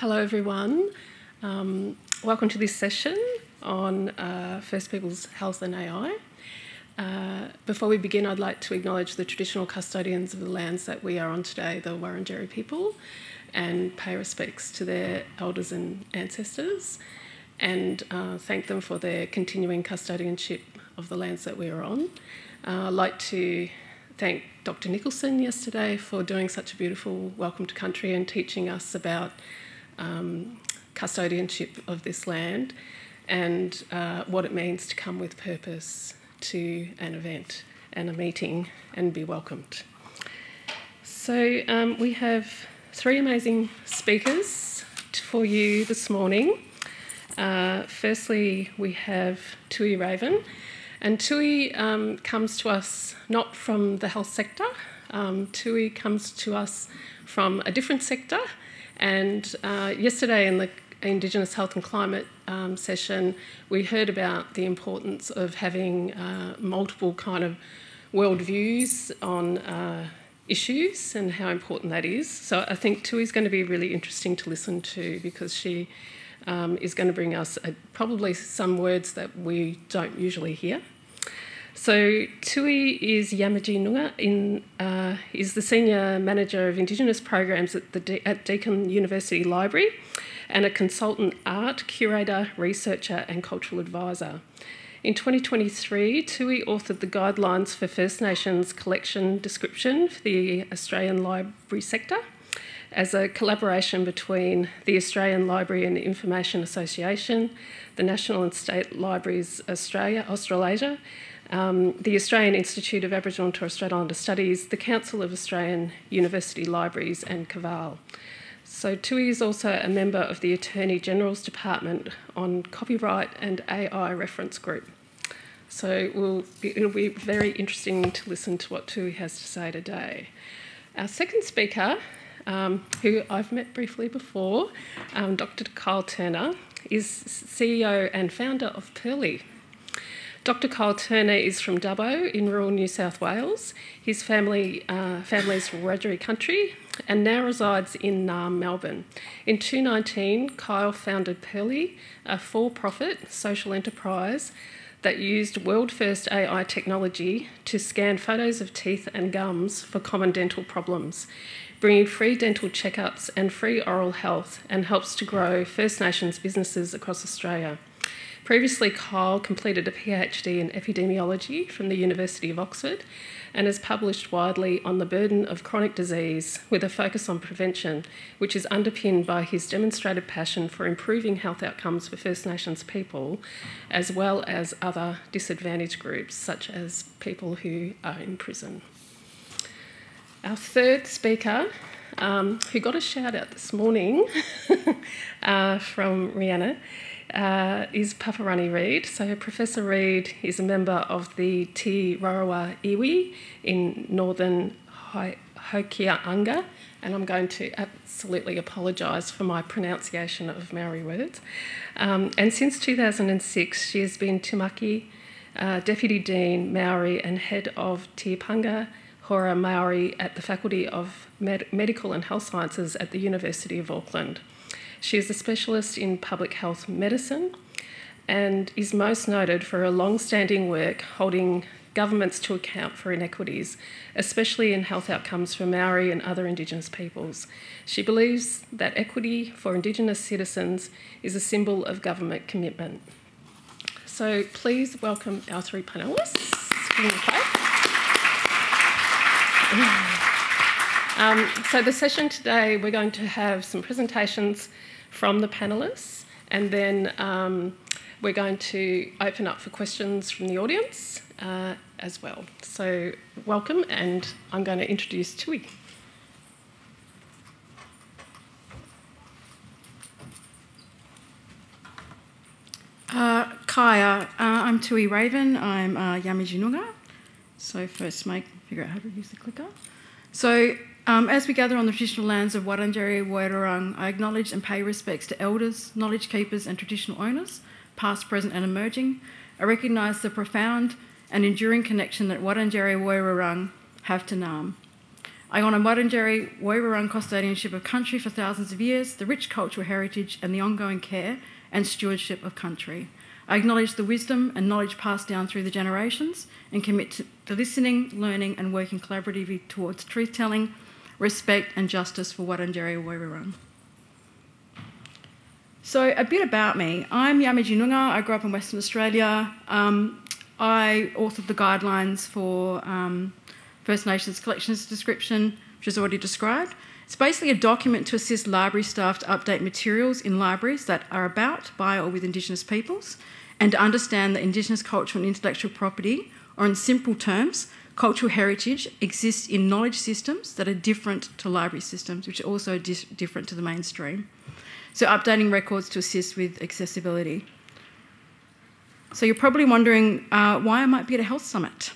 Hello everyone. Welcome to this session on First Peoples Health and AI. Before we begin, I'd like to acknowledge the traditional custodians of the lands that we are on today, the Wurundjeri people, and pay respects to their elders and ancestors, and thank them for their continuing custodianship of the lands that we are on. I'd like to thank Dr. Nicholson yesterday for doing such a beautiful welcome to country and teaching us about custodianship of this land and what it means to come with purpose to an event and a meeting and be welcomed. So we have three amazing speakers for you this morning. Firstly, we have Tui Raven, and Tui comes to us not from the health sector. Tui comes to us from a different sector. And yesterday in the Indigenous Health and Climate session, we heard about the importance of having multiple kind of worldviews on issues and how important that is. So I think Tui is going to be really interesting to listen to because she is going to bring us probably some words that we don't usually hear. So Tui is Yamaji Nunga, is the Senior Manager of Indigenous Programs at Deakin University Library and a consultant art, curator, researcher and cultural advisor. In 2023, Tui authored the Guidelines for First Nations Collection Description for the Australian Library sector as a collaboration between the Australian Library and Information Association, the National and State Libraries Australasia, the Australian Institute of Aboriginal and Torres Strait Islander Studies, the Council of Australian University Libraries and Caval. So Tui is also a member of the Attorney General's Department on Copyright and AI Reference Group. So it'll be very interesting to listen to what Tui has to say today. Our second speaker, who I've met briefly before, Dr. Kyle Turner, is CEO and founder of Pearly. Dr. Kyle Turner is from Dubbo in rural New South Wales. His family's Wiradjuri country and now resides in Naarm, Melbourne. In 2019, Kyle founded Pearly, a for-profit social enterprise that used world-first AI technology to scan photos of teeth and gums for common dental problems, bringing free dental checkups and free oral health, and helps to grow First Nations businesses across Australia. Previously, Kyle completed a PhD in epidemiology from the University of Oxford and has published widely on the burden of chronic disease with a focus on prevention, which is underpinned by his demonstrated passion for improving health outcomes for First Nations people, as well as other disadvantaged groups, such as people who are in prison. Our third speaker, who got a shout out this morning from Rhianna, is Paparani Reid. So Professor Reid is a member of the Te Rarawa Iwi in northern Hokianga, and I'm going to absolutely apologise for my pronunciation of Maori words. And since 2006, she has been Timaki, Deputy Dean Maori and Head of Te Panga Hora Maori at the Faculty of Medical and Health Sciences at the University of Auckland. She is a specialist in public health medicine and is most noted for her long-standing work holding governments to account for inequities, especially in health outcomes for Maori and other Indigenous peoples. She believes that equity for Indigenous citizens is a symbol of government commitment. So please welcome our three panellists. So the session today, we're going to have some presentations from the panellists, and then we're going to open up for questions from the audience as well. So welcome, and I'm going to introduce Tui. Kaya, I'm Tui Raven. I'm Yamaji Nunga. So first, figure out how to use the clicker. So as we gather on the traditional lands of Wurundjeri Woi-wurrung, I acknowledge and pay respects to elders, knowledge keepers and traditional owners, past, present and emerging. I recognise the profound and enduring connection that Wurundjeri Woi-wurrung have to Naarm. I honour Wurundjeri Woiwurrung custodianship of country for thousands of years, the rich cultural heritage and the ongoing care and stewardship of country. I acknowledge the wisdom and knowledge passed down through the generations and commit to listening, learning and working collaboratively towards truth-telling, respect and justice for Wurundjeri Woiwurrung. So a bit about me. I'm Yamiji Noongar. I grew up in Western Australia. I authored the guidelines for First Nations collections description, which is already described. It's basically a document to assist library staff to update materials in libraries that are about, by or with Indigenous peoples, and to understand that Indigenous cultural and intellectual property, or in simple terms, cultural heritage, exists in knowledge systems that are different to library systems, which are also different to the mainstream. So updating records to assist with accessibility. So you're probably wondering why I might be at a health summit.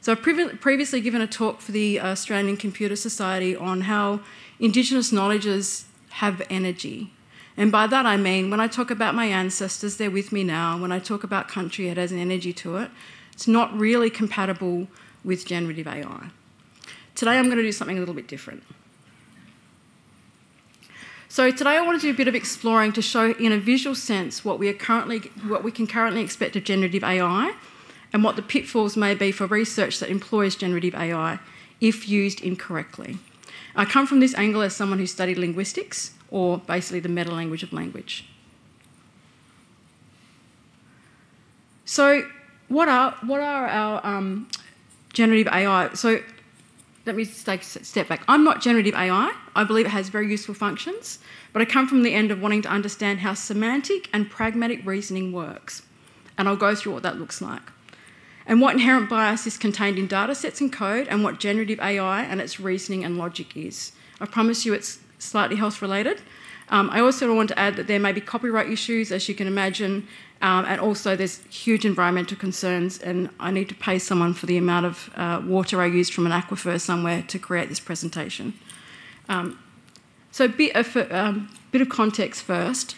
So I've previously given a talk for the Australian Computer Society on how Indigenous knowledges have energy. And by that I mean, when I talk about my ancestors, they're with me now. When I talk about country, it has an energy to it. It's not really compatible with generative AI. Today I'm going to do something a little bit different. So today I want to do a bit of exploring to show in a visual sense what we can currently expect of generative AI and what the pitfalls may be for research that employs generative AI if used incorrectly. I come from this angle as someone who studied linguistics, or basically the meta-language of language. So what are our generative AI? So let me take a step back. I'm not generative AI. I believe it has very useful functions, but I come from the end of wanting to understand how semantic and pragmatic reasoning works. And I'll go through what that looks like. And what inherent bias is contained in data sets and code, and what generative AI and its reasoning and logic is. I promise you it's slightly health related. I also want to add that there may be copyright issues, as you can imagine, and also there's huge environmental concerns, and I need to pay someone for the amount of water I used from an aquifer somewhere to create this presentation. So a bit of context first.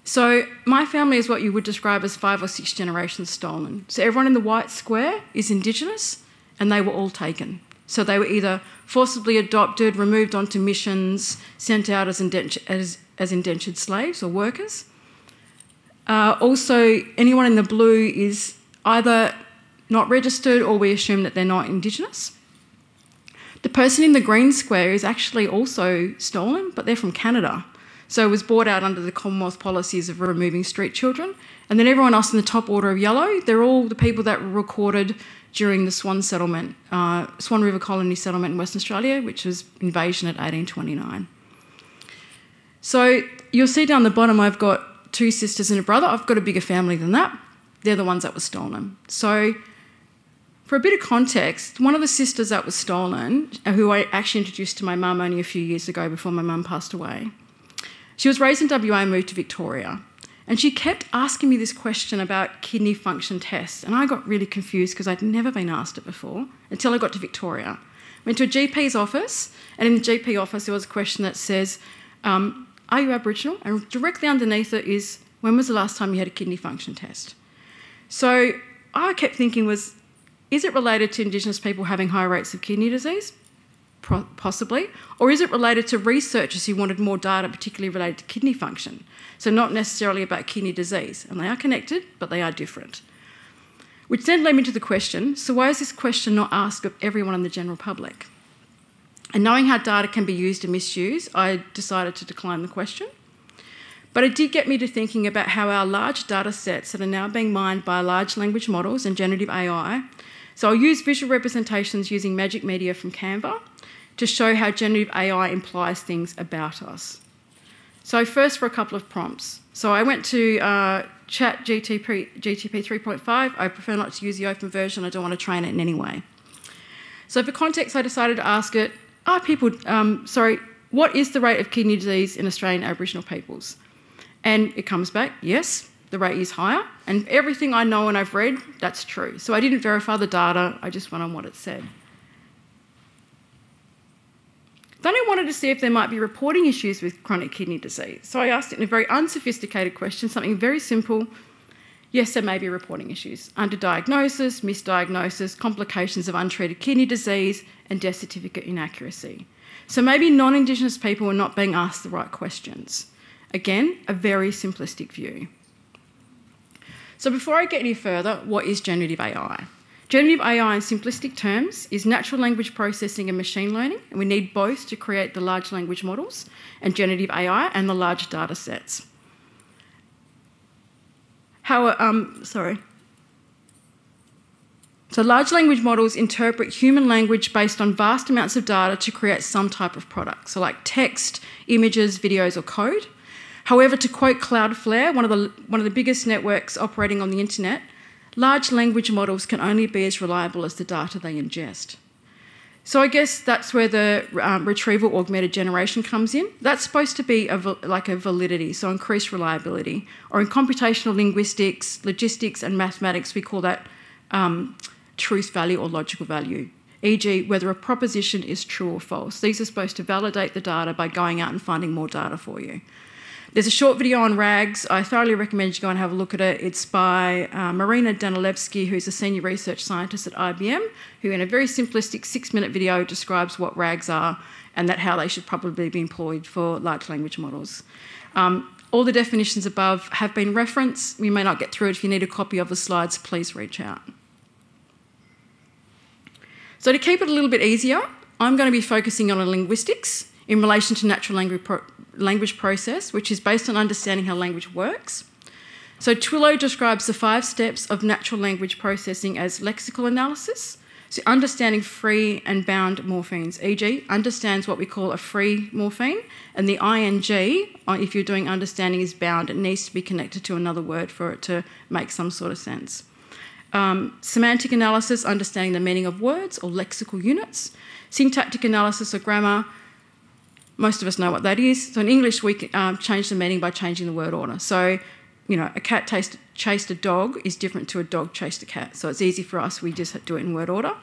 So my family is what you would describe as 5 or 6 generations stolen. So everyone in the white square is Indigenous, and they were all taken. So they were either forcibly adopted, removed onto missions, sent out as indentured slaves or workers. Also, anyone in the blue is either not registered or we assume that they're not Indigenous. The person in the green square is actually also stolen, but they're from Canada. So it was brought out under the Commonwealth policies of removing street children. And then everyone else in the top order of yellow, they're all the people that were recorded during the Swan River Colony settlement in Western Australia, which was invasion at 1829. So you'll see down the bottom I've got 2 sisters and a brother. I've got a bigger family than that. They're the ones that were stolen. So for a bit of context, one of the sisters that was stolen, who I actually introduced to my mum only a few years ago before my mum passed away, she was raised in WA and moved to Victoria. And she kept asking me this question about kidney function tests. And I got really confused because I'd never been asked it before until I got to Victoria. Went to a GP's office, and in the GP office there was a question that says, are you Aboriginal? And directly underneath it is, when was the last time you had a kidney function test? So I kept thinking is it related to Indigenous people having high rates of kidney disease? Possibly. Or is it related to researchers who wanted more data, particularly related to kidney function? So not necessarily about kidney disease. And they are connected, but they are different. Which then led me to the question, so why is this question not asked of everyone in the general public? And knowing how data can be used and misused, I decided to decline the question. But it did get me to thinking about how our large data sets that are now being mined by large language models and generative AI. So I'll use visual representations using Magic Media from Canva to show how generative AI implies things about us. So first for a couple of prompts. So I went to ChatGPT 3.5. I prefer not to use the open version. I don't want to train it in any way. So for context, I decided to ask it, what is the rate of kidney disease in Australian Aboriginal peoples? And it comes back, yes, the rate is higher. And everything I know and I've read, that's true. So I didn't verify the data. I just went on what it said. Then I wanted to see if there might be reporting issues with chronic kidney disease. So I asked it in a very unsophisticated question, something very simple. yes, there may be reporting issues: underdiagnosis, misdiagnosis, complications of untreated kidney disease, and death certificate inaccuracy. So maybe non-Indigenous people are not being asked the right questions. Again, a very simplistic view. So before I get any further, what is generative AI? Generative AI in simplistic terms is natural language processing and machine learning, and we need both to create the large language models and generative AI and the large data sets. So large language models interpret human language based on vast amounts of data to create some type of product, so like text, images, videos or code. However, to quote Cloudflare, one of the biggest networks operating on the internet, large language models can only be as reliable as the data they ingest. So I guess that's where the retrieval augmented generation comes in. That's supposed to be like a validity, so increased reliability. Or in computational linguistics, logistics and mathematics, we call that truth value or logical value, e.g. whether a proposition is true or false. These are supposed to validate the data by going out and finding more data for you. There's a short video on RAGs. I thoroughly recommend you go and have a look at it. It's by Marina Danilevsky, who's a senior research scientist at IBM, who in a very simplistic 6-minute video describes what RAGs are and how they should probably be employed for large language models. All the definitions above have been referenced. We may not get through it. If you need a copy of the slides, please reach out. So to keep it a little bit easier, I'm going to be focusing on linguistics in relation to natural language process, which is based on understanding how language works. So Twilio describes the 5 steps of natural language processing as lexical analysis, so understanding free and bound morphemes, e.g. understands what we call a free morpheme, and the ing, if you're doing understanding, is bound. It needs to be connected to another word for it to make some sort of sense. Semantic analysis, understanding the meaning of words or lexical units. Syntactic analysis or grammar, most of us know what that is. So in English, we change the meaning by changing the word order. So, you know, a cat chased a dog is different to a dog chased a cat. So it's easy for us, we just do it in word order.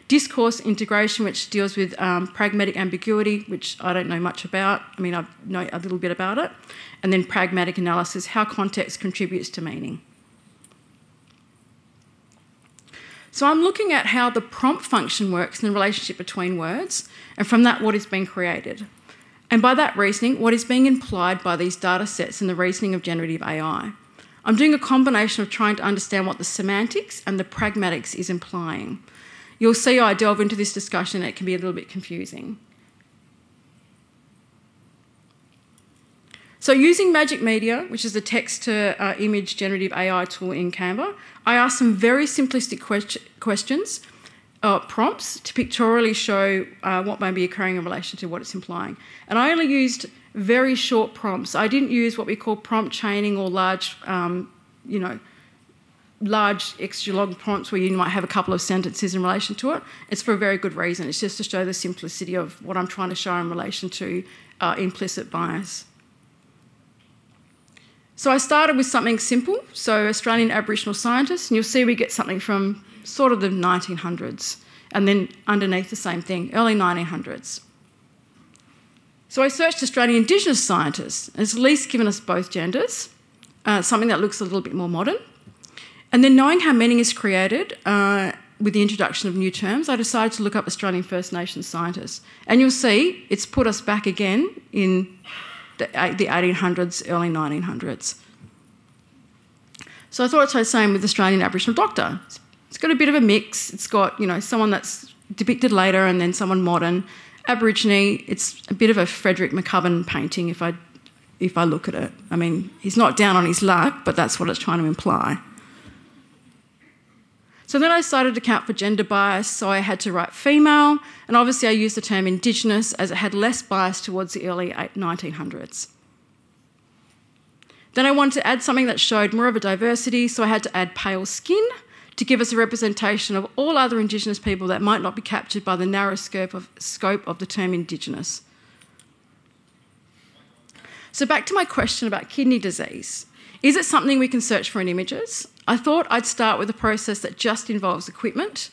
Discourse integration, which deals with pragmatic ambiguity, which I don't know much about. I mean, I know a little bit about it. And then pragmatic analysis, how context contributes to meaning. So I'm looking at how the prompt function works in the relationship between words, and from that, what is being created. And by that reasoning, what is being implied by these data sets in the reasoning of generative AI. I'm doing a combination of trying to understand what the semantics and the pragmatics is implying. You'll see I delve into this discussion, it can be a little bit confusing. So using Magic Media, which is a text-to-image generative AI tool in Canva, I asked some very simplistic questions, prompts, to pictorially show what may be occurring in relation to what it's implying. And I only used very short prompts. I didn't use what we call prompt chaining or large, large extra long prompts where you might have a couple of sentences in relation to it. It's for a very good reason. It's just to show the simplicity of what I'm trying to show in relation to implicit bias. So I started with something simple, so Australian Aboriginal scientists, and you'll see we get something from sort of the 1900s, and then underneath the same thing, early 1900s. So I searched Australian Indigenous scientists, and it's at least given us both genders, something that looks a little bit more modern. And then knowing how meaning is created with the introduction of new terms, I decided to look up Australian First Nations scientists. And you'll see it's put us back again in the 1800s, early 1900s. So I thought I'd say the same with Australian Aboriginal doctor. It's got a bit of a mix. It's got, you know, someone that's depicted later and then someone modern. Aborigine, it's a bit of a Frederick McCubbin painting if I look at it. I mean, he's not down on his luck, but that's what it's trying to imply. So then I started to account for gender bias, so I had to write female, and obviously I used the term Indigenous as it had less bias towards the early 1900s. Then I wanted to add something that showed more of a diversity, so I had to add pale skin to give us a representation of all other Indigenous people that might not be captured by the narrow scope of the term Indigenous. So back to my question about kidney disease. Is it something we can search for in images? I thought I'd start with a process that just involves equipment,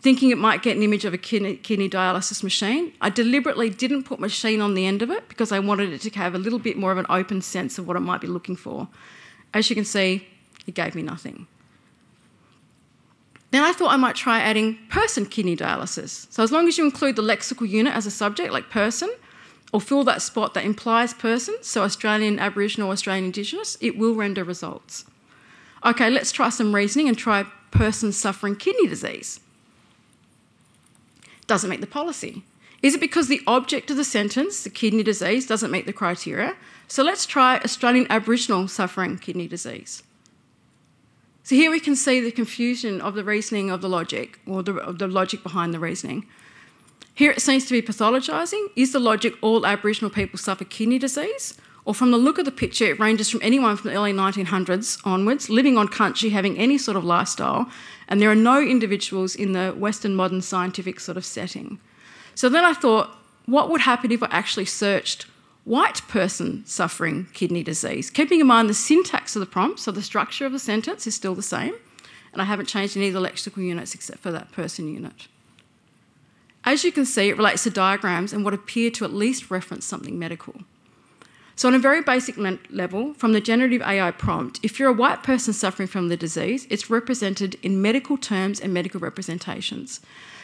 thinking it might get an image of a kidney dialysis machine. I deliberately didn't put machine on the end of it because I wanted it to have a little bit more of an open sense of what it might be looking for. As you can see, It gave me nothing. Then I thought I might try adding person kidney dialysis. So as long as you include the lexical unit as a subject, like person, or fill that spot that implies person, so Australian Aboriginal, Australian Indigenous, it will render results. Okay, let's try some reasoning and try person suffering kidney disease. Doesn't meet the policy. Is it because the object of the sentence, the kidney disease, doesn't meet the criteria? So let's try Australian Aboriginal suffering kidney disease. So here we can see the confusion of the reasoning of the logic, or the logic behind the reasoning. Here it seems to be pathologising. Is the logic all Aboriginal people suffer kidney disease? Or from the look of the picture, it ranges from anyone from the early 1900s onwards, living on country, having any sort of lifestyle, and there are no individuals in the Western modern scientific sort of setting. So then I thought, what would happen if I actually searched white person suffering kidney disease? Keeping in mind the syntax of the prompt, so the structure of the sentence is still the same, and I haven't changed any of the lexical units except for that person unit. As you can see, it relates to diagrams and what appear to at least reference something medical. So on a very basic level, from the generative AI prompt, if you're a white person suffering from the disease, it's represented in medical terms and medical representations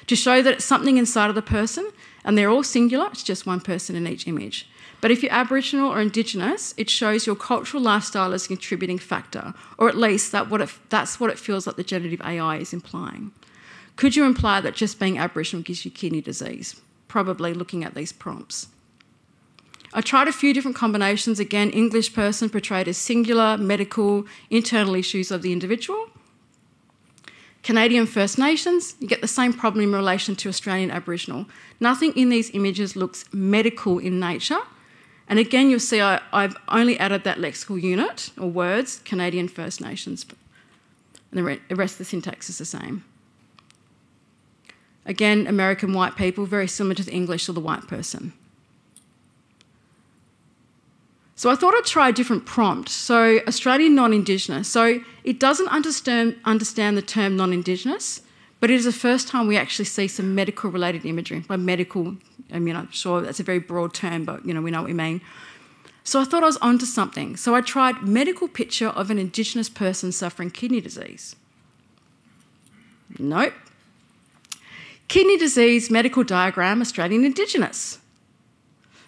to show that it's something inside of the person, and they're all singular, it's just one person in each image. But if you're Aboriginal or Indigenous, it shows your cultural lifestyle as a contributing factor, or at least that's what it feels like the generative AI is implying. Could you imply that just being Aboriginal gives you kidney disease? Probably, looking at these prompts. I tried a few different combinations. Again, English person portrayed as singular, medical, internal issues of the individual. Canadian First Nations, you get the same problem in relation to Australian Aboriginal. Nothing in these images looks medical in nature. And again, you'll see I've only added that lexical unit, or words, Canadian First Nations. And the rest of the syntax is the same. Again, American white people, very similar to the English or the white person. So I thought I'd try a different prompt. So Australian non-Indigenous. So it doesn't understand the term non-Indigenous, but it is the first time we actually see some medical-related imagery. By medical, I mean, I'm sure that's a very broad term, but we know what we mean. So I thought I was onto something. So I tried medical picture of an Indigenous person suffering kidney disease. Nope. Kidney disease medical diagram, Australian Indigenous.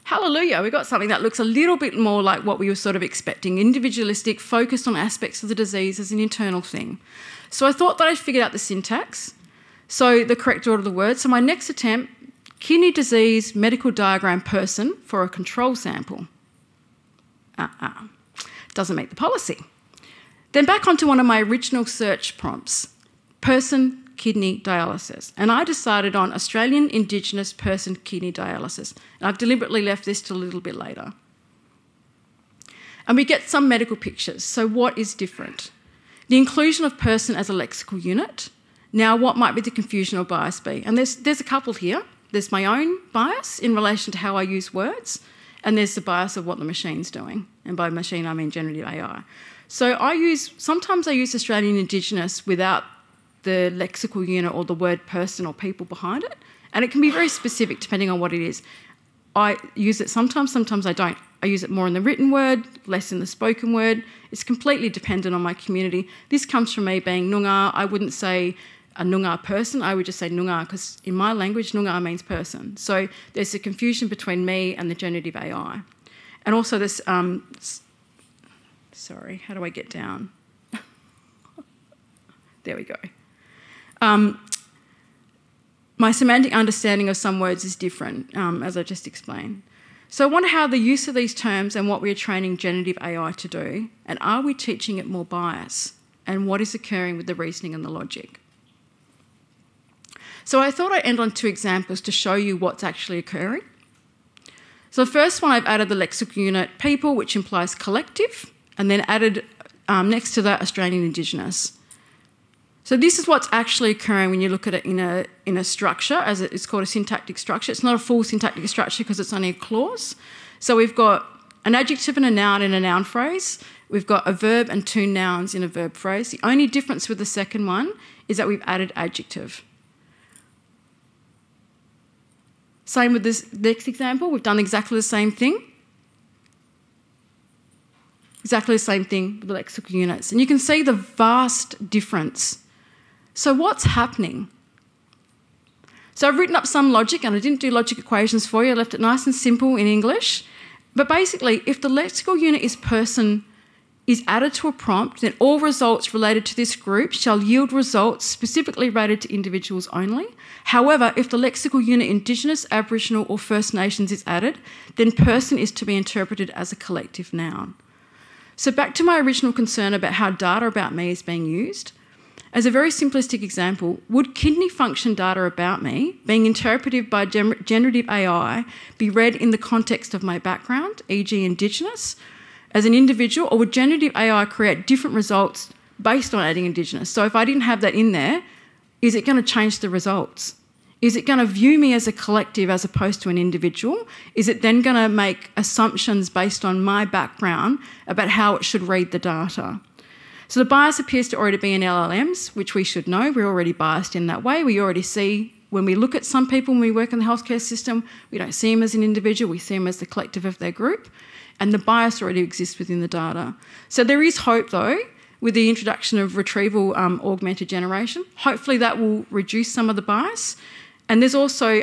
Hallelujah, we got something that looks a little bit more like what we were sort of expecting, individualistic, focused on aspects of the disease as an internal thing. So I thought that I'd figured out the syntax, so the correct order of the words. So my next attempt, kidney disease medical diagram person for a control sample. Doesn't meet the policy. Then back onto one of my original search prompts, person kidney dialysis. And I decided on Australian Indigenous person kidney dialysis. And I've deliberately left this till a little bit later. And we get some medical pictures. So what is different? The inclusion of person as a lexical unit. Now, what might be the confusion or bias be? And there's a couple here. There's my own bias in relation to how I use words, and there's the bias of what the machine's doing. And by machine, I mean generative AI. So sometimes I use Australian Indigenous without the lexical unit or the word person or people behind it. And it can be very specific depending on what it is. I use it sometimes I don't. I use it more in the written word, less in the spoken word. It's completely dependent on my community. This comes from me being Noongar. I wouldn't say a Noongar person, I would just say Noongar, because in my language, Noongar means person. So there's a confusion between me and the generative AI. And also this, sorry, how do I get down? There we go. My semantic understanding of some words is different, as I just explained. So I wonder how the use of these terms and what we are training generative AI to do, and are we teaching it more bias, and what is occurring with the reasoning and the logic? So I thought I'd end on two examples to show you what's actually occurring. So the first one, I've added the lexical unit people, which implies collective, and then added next to that Australian Indigenous. So this is what's actually occurring when you look at it in a structure, as it's called a syntactic structure. It's not a full syntactic structure because it's only a clause. So we've got an adjective and a noun in a noun phrase. We've got a verb and two nouns in a verb phrase. The only difference with the second one is that we've added adjective. Same with this next example. We've done exactly the same thing. Exactly the same thing with the lexical units. And you can see the vast difference. So what's happening? So I've written up some logic, and I didn't do logic equations for you. I left it nice and simple in English. But basically, if the lexical unit is person is added to a prompt, then all results related to this group shall yield results specifically related to individuals only. However, if the lexical unit Indigenous, Aboriginal or First Nations is added, then person is to be interpreted as a collective noun. So back to my original concern about how data about me is being used. As a very simplistic example, would kidney function data about me, being interpreted by generative AI, be read in the context of my background, e.g. Indigenous, as an individual, or would generative AI create different results based on adding Indigenous? So if I didn't have that in there, is it going to change the results? Is it going to view me as a collective as opposed to an individual? Is it then going to make assumptions based on my background about how it should read the data? So the bias appears to already be in LLMs, which we should know. We're already biased in that way. We already see, when we look at some people when we work in the healthcare system, we don't see them as an individual, we see them as the collective of their group. And the bias already exists within the data. So there is hope, though, with the introduction of retrieval augmented generation. Hopefully that will reduce some of the bias. And there's also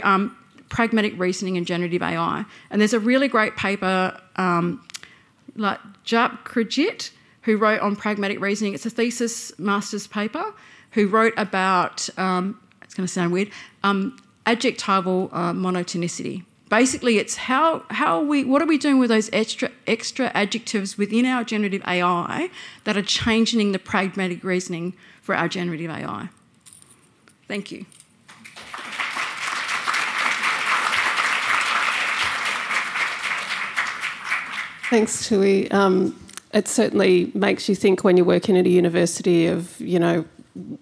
pragmatic reasoning and generative AI. And there's a really great paper, like Jap Krajit, who wrote on pragmatic reasoning. It's a thesis master's paper, who wrote about, it's going to sound weird, adjectival monotonicity. Basically, it's what are we doing with those extra adjectives within our generative AI that are changing the pragmatic reasoning for our generative AI? Thank you. Thanks, Tui. It certainly makes you think when you're working at a university of, you know,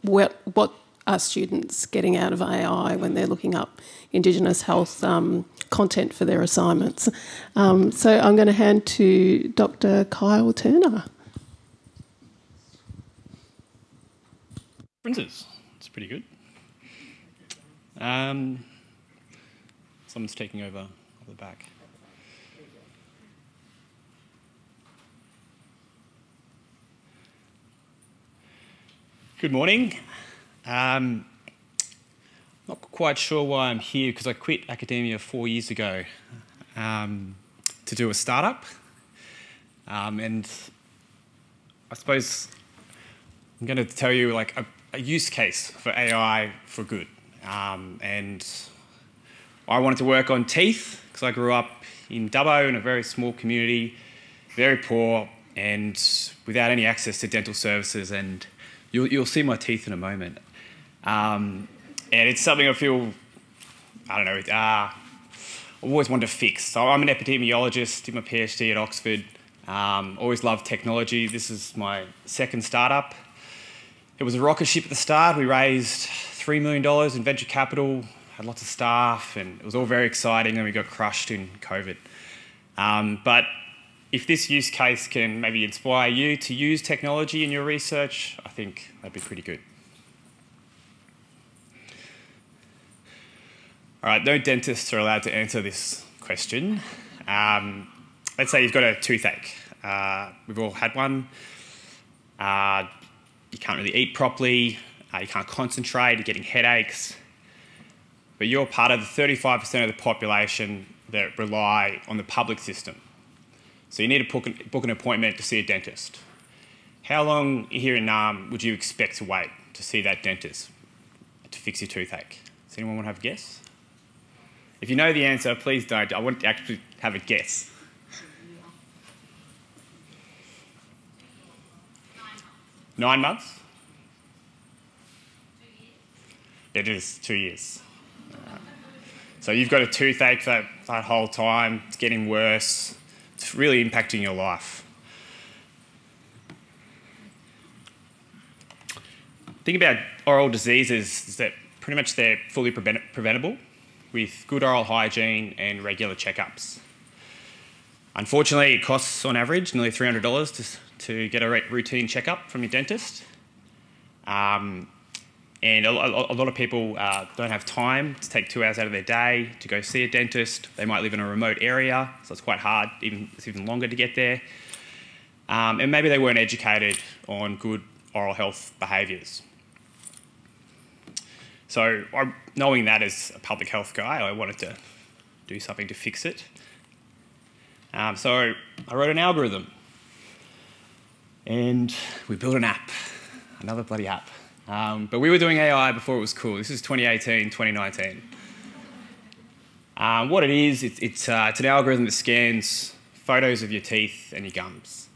what are students getting out of AI when they're looking up Indigenous health content for their assignments. So I'm going to hand to Dr. Kyle Turner. Differences. It's pretty good. Someone's taking over the back. Good morning. Not quite sure why I'm here because I quit academia 4 years ago to do a startup. And I suppose I'm going to tell you like a use case for AI for good. And I wanted to work on teeth because I grew up in Dubbo in a very small community, very poor and without any access to dental services. And you'll see my teeth in a moment. And it's something I feel, I don't know, I've always wanted to fix. So I'm an epidemiologist, did my PhD at Oxford, always loved technology. This is my second startup. It was a rocket ship at the start. We raised $3 million in venture capital, had lots of staff, and it was all very exciting, and we got crushed in COVID. But if this use case can maybe inspire you to use technology in your research, I think that'd be pretty good. All right, no dentists are allowed to answer this question. Let's say you've got a toothache. We've all had one. You can't really eat properly. You can't concentrate. You're getting headaches. But you're part of the 35% of the population that rely on the public system. So you need to book an appointment to see a dentist. How long here in Naarm would you expect to wait to see that dentist to fix your toothache? Does anyone want to have a guess? If you know the answer, please don't. I want to actually have a guess. 9 months? 2 years. It is 2 years. So you've got a toothache that whole time. It's getting worse. It's really impacting your life. The thing about oral diseases is that pretty much they're fully preventable with good oral hygiene and regular checkups. Unfortunately, it costs on average nearly $300 to get a routine checkup from your dentist. And a lot of people don't have time to take 2 hours out of their day to go see a dentist. They might live in a remote area, so it's quite hard, it's even longer to get there. and maybe they weren't educated on good oral health behaviours. So knowing that as a public health guy, I wanted to do something to fix it. So I wrote an algorithm and we built an app, another bloody app. But we were doing AI before it was cool. This is 2018, 2019. What it is, it's an algorithm that scans photos of your teeth and your gums.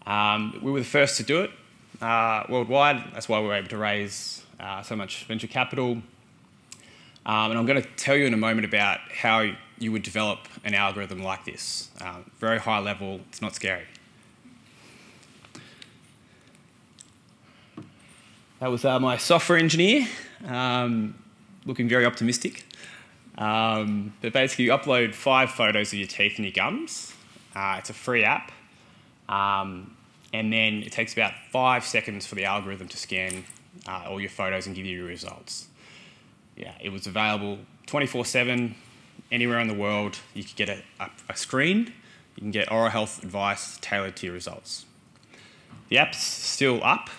We were the first to do it worldwide. That's why we were able to raise so much venture capital. And I'm going to tell you in a moment about how you would develop an algorithm like this. Very high level, it's not scary. That was my software engineer, looking very optimistic. But basically you upload 5 photos of your teeth and your gums. It's a free app. And then it takes about 5 seconds for the algorithm to scan all your photos and give you your results. Yeah, it was available 24/7, anywhere in the world. You could get a screen, you can get oral health advice tailored to your results. The app's still up.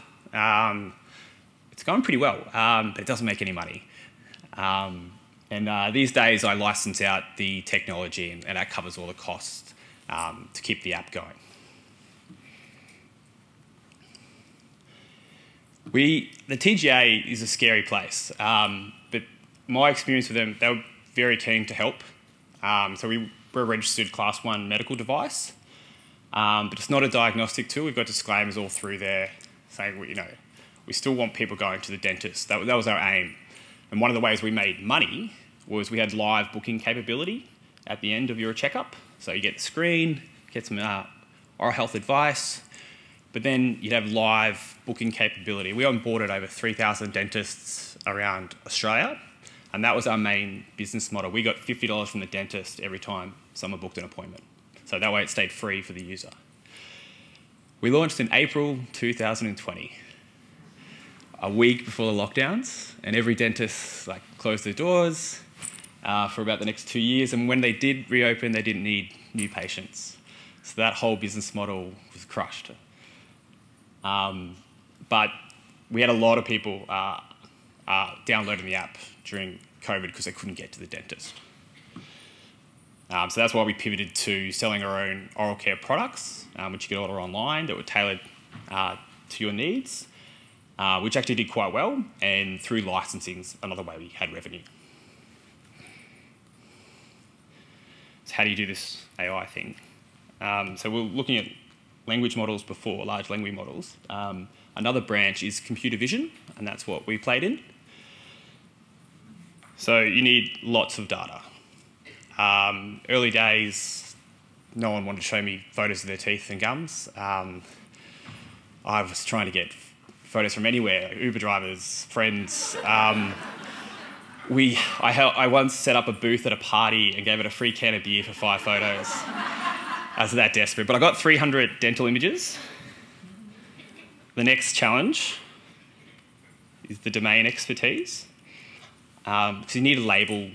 It's going pretty well, but it doesn't make any money. And these days I license out the technology and that covers all the costs to keep the app going. The TGA is a scary place, but my experience with them, they were very keen to help. So we're a registered Class 1 medical device, but it's not a diagnostic tool. We've got disclaimers all through there saying, we still want people going to the dentist. That was our aim. And one of the ways we made money was we had live booking capability at the end of your checkup. So you get the screen, get some oral health advice, but then you'd have live booking capability. We onboarded over 3,000 dentists around Australia, and that was our main business model. We got $50 from the dentist every time someone booked an appointment. So that way it stayed free for the user. We launched in April 2020, a week before the lockdowns, and every dentist closed their doors for about the next 2 years, and when they did reopen, they didn't need new patients. So that whole business model was crushed. But we had a lot of people downloading the app during COVID because they couldn't get to the dentist. So that's why we pivoted to selling our own oral care products, which you could order online that were tailored to your needs, which actually did quite well, and through licensing is another way we had revenue. So how do you do this AI thing? So we're looking at language models before, large language models. Another branch is computer vision, and that's what we played in. So you need lots of data. Early days, no one wanted to show me photos of their teeth and gums. I was trying to get photos from anywhere, Uber drivers, friends. I once set up a booth at a party and gave it a free can of beer for 5 photos. I was that desperate, but I got 300 dental images. The next challenge is the domain expertise. So you need to label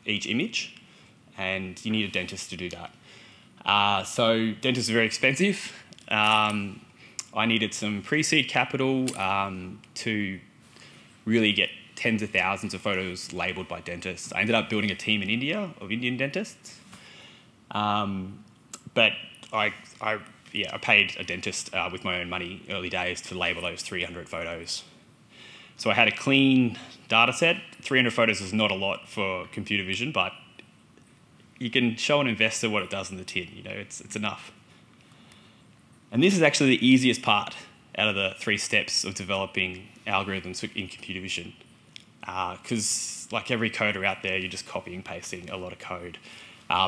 each image, and you need a dentist to do that. So dentists are very expensive. I needed some pre-seed capital to really get tens of thousands of photos labelled by dentists. I ended up building a team in India of Indian dentists. But I paid a dentist with my own money early days to label those 300 photos. So I had a clean data set. 300 photos is not a lot for computer vision, but you can show an investor what it does in the tin. It's enough. And this is actually the easiest part out of the 3 steps of developing algorithms in computer vision. Because like every coder out there, you're just copying and pasting a lot of code.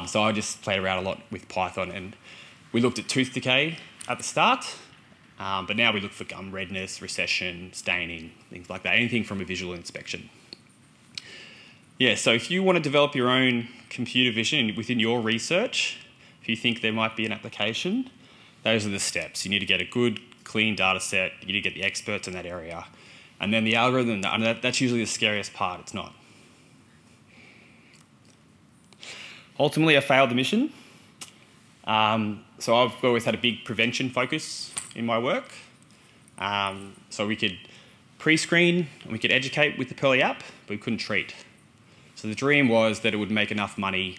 So I just played around a lot with Python, and we looked at tooth decay at the start, but now we look for gum redness, recession, staining, things like that, anything from a visual inspection. Yeah, so if you want to develop your own computer vision within your research, if you think there might be an application, those are the steps. You need to get a good, clean data set, you need to get the experts in that area, and then the algorithm, that's usually the scariest part, it's not. Ultimately, I failed the mission. So I've always had a big prevention focus in my work. So we could pre-screen and we could educate with the Pearly app, but we couldn't treat. So the dream was that it would make enough money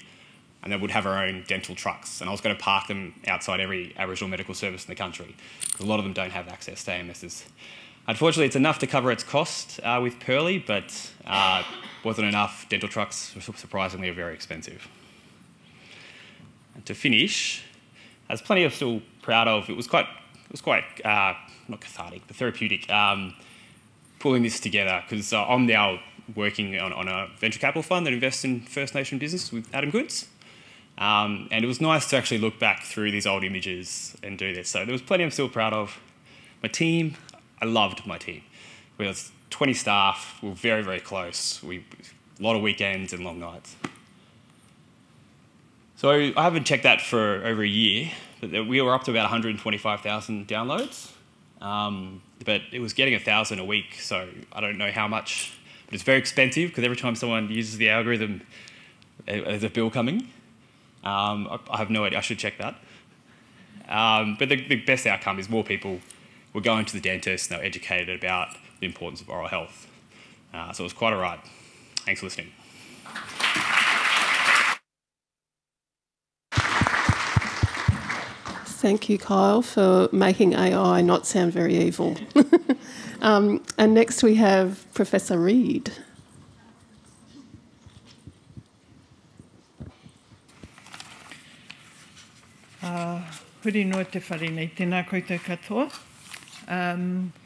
and that we'd have our own dental trucks. And I was going to park them outside every Aboriginal medical service in the country, because a lot of them don't have access to AMSs. Unfortunately, it's enough to cover its cost with Pearly, but wasn't enough. Dental trucks, surprisingly, are very expensive. And to finish, there's plenty I'm still proud of. It was quite not cathartic, but therapeutic, pulling this together, because I'm now working on a venture capital fund that invests in First Nation business with Adam Goods. And it was nice to actually look back through these old images and do this. So there was plenty I'm still proud of. My team, I loved my team. We had 20 staff, we were very, very close. A lot of weekends and long nights. So I haven't checked that for over a year, but we were up to about 125,000 downloads. But it was getting 1,000 a week, so I don't know how much, but it's very expensive because every time someone uses the algorithm, there's a bill coming. I have no idea, I should check that. But the best outcome is more people were going to the dentist and they were educated about the importance of oral health. So it was quite a ride. Thanks for listening. Thank you, Kyle, for making AI not sound very evil. And next we have Professor Reid. Huri noa te whare nei, tēnā koutou katoa.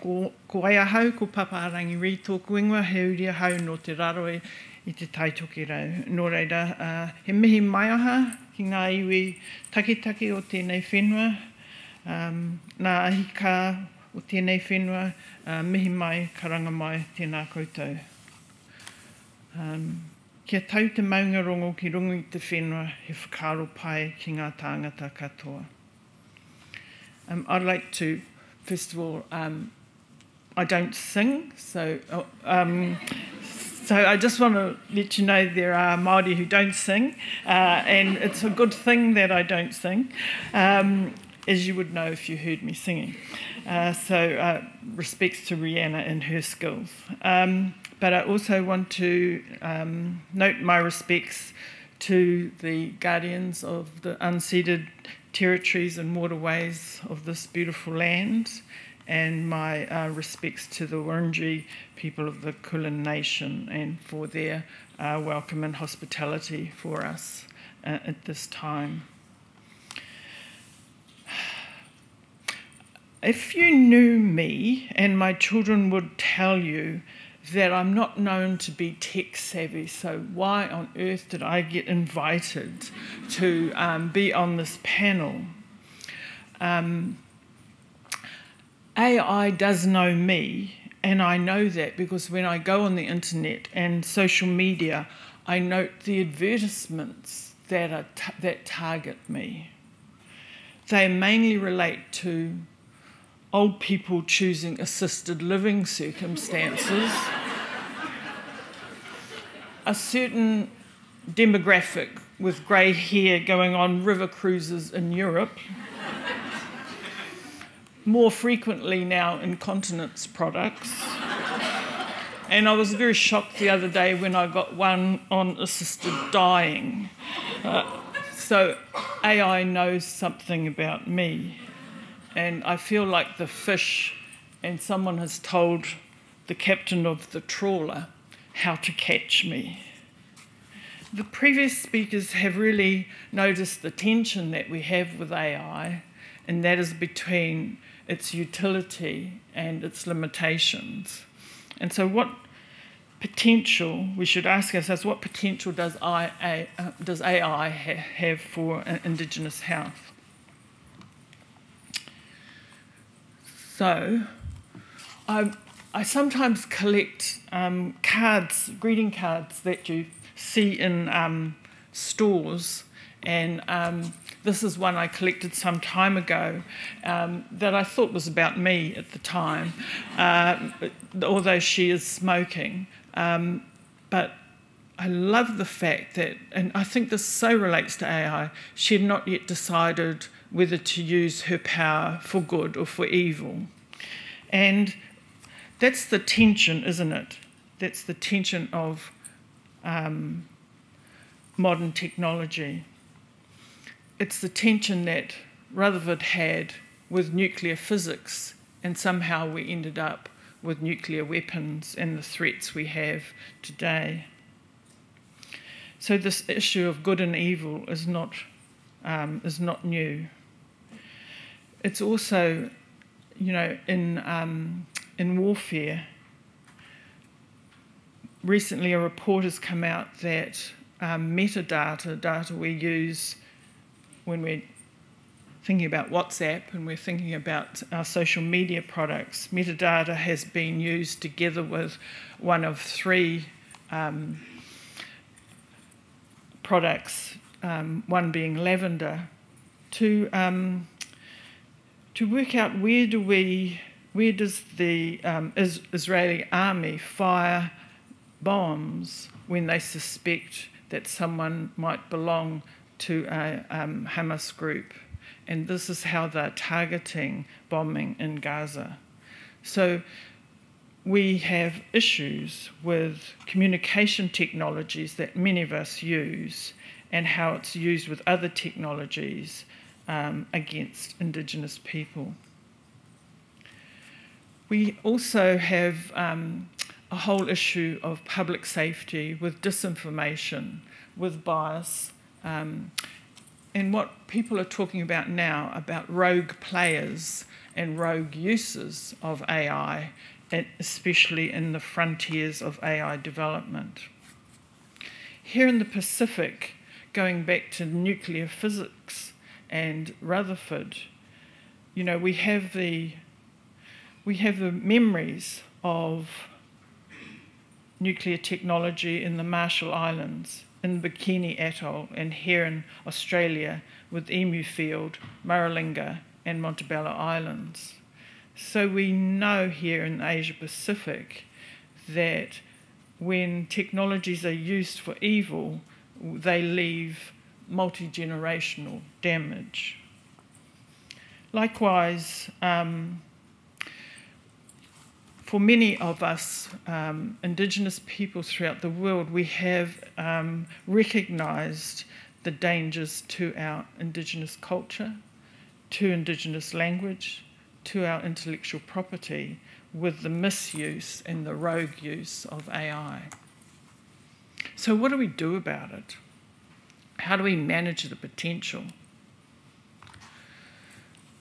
Ko ai ahau, ko Papa Arangi Reid tōku ingoa, he uri ahau no te raroe I te taitoki rau. Nō reira, he mihi mai aha ki ngā iwi takitaki o tēnei whenua, nā ahika o tēnei whenua, mihi mai, karanga mai, tēnā koutou. Kia tau te maungarongo ki rungu I te whenua, he whakaro pai ki ngā tāngata katoa. I'd like to, first of all, I don't sing, so I just want to let you know there are Māori who don't sing, and it's a good thing that I don't sing, as you would know if you heard me singing. So respects to Rihanna and her skills. But I also want to note my respects to the guardians of the unceded territories and waterways of this beautiful land, and my respects to the Wurundjeri people of the Kulin Nation and for their welcome and hospitality for us at this time. If you knew me, and my children would tell you that I'm not known to be tech savvy, so why on earth did I get invited to be on this panel? AI does know me, and I know that because when I go on the internet and social media, I note the advertisements that target me. They mainly relate to old people choosing assisted living circumstances, a certain demographic with grey hair going on river cruises in Europe, more frequently now incontinence products. And I was very shocked the other day when I got one on assisted dying. So AI knows something about me. And I feel like the fish, and someone has told the captain of the trawler how to catch me. The previous speakers have really noticed the tension that we have with AI, and that is between its utility and its limitations. And so what potential, we should ask ourselves, what potential does AI have for Indigenous health? So I sometimes collect cards, greeting cards that you see in stores, and this is one I collected some time ago that I thought was about me at the time, although she is smoking. But I love the fact that, and I think this so relates to AI, she had not yet decided whether to use her power for good or for evil. And that's the tension, isn't it? That's the tension of modern technology. It's the tension that Rutherford had with nuclear physics, and somehow we ended up with nuclear weapons and the threats we have today. So this issue of good and evil is not new. It's also, you know, in warfare. Recently, a report has come out that metadata, data we use when we're thinking about WhatsApp and we're thinking about our social media products, metadata has been used together with one of 3 products, one being lavender, to work out where does the Israeli army fire bombs when they suspect that someone might belong to a Hamas group. And this is how they're targeting bombing in Gaza. So we have issues with communication technologies that many of us use and how it's used with other technologies against Indigenous people. We also have a whole issue of public safety with disinformation, with bias, and what people are talking about now about rogue players and rogue uses of AI, especially in the frontiers of AI development. Here in the Pacific, going back to nuclear physics and Rutherford, you know, we have the memories of nuclear technology in the Marshall Islands, in Bikini Atoll, and here in Australia with Emu Field, Maralinga and Montebello Islands. So we know here in Asia Pacific that when technologies are used for evil, they leave multi-generational damage. Likewise, for many of us, Indigenous people throughout the world, we have recognised the dangers to our Indigenous culture, to Indigenous language, to our intellectual property, with the misuse and the rogue use of AI. So what do we do about it? How do we manage the potential?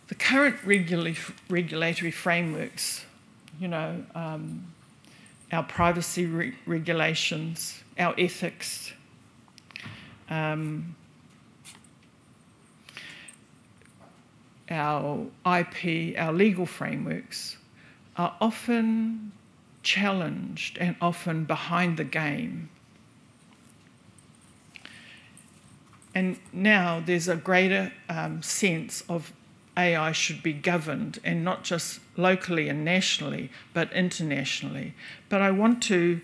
The current regulatory frameworks, you know, our privacy regulations, our ethics, our IP, our legal frameworks are often challenged and often behind the game. And now there's a greater sense of AI should be governed, and not just locally and nationally, but internationally. But I want to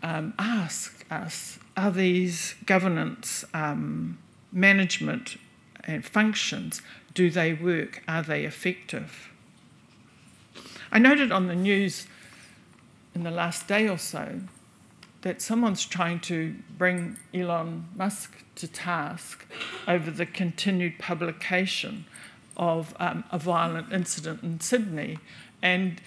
ask us, are these governance, management and functions, do they work? Are they effective? I noted on the news in the last day or so that someone's trying to bring Elon Musk to task over the continued publication of a violent incident in Sydney, and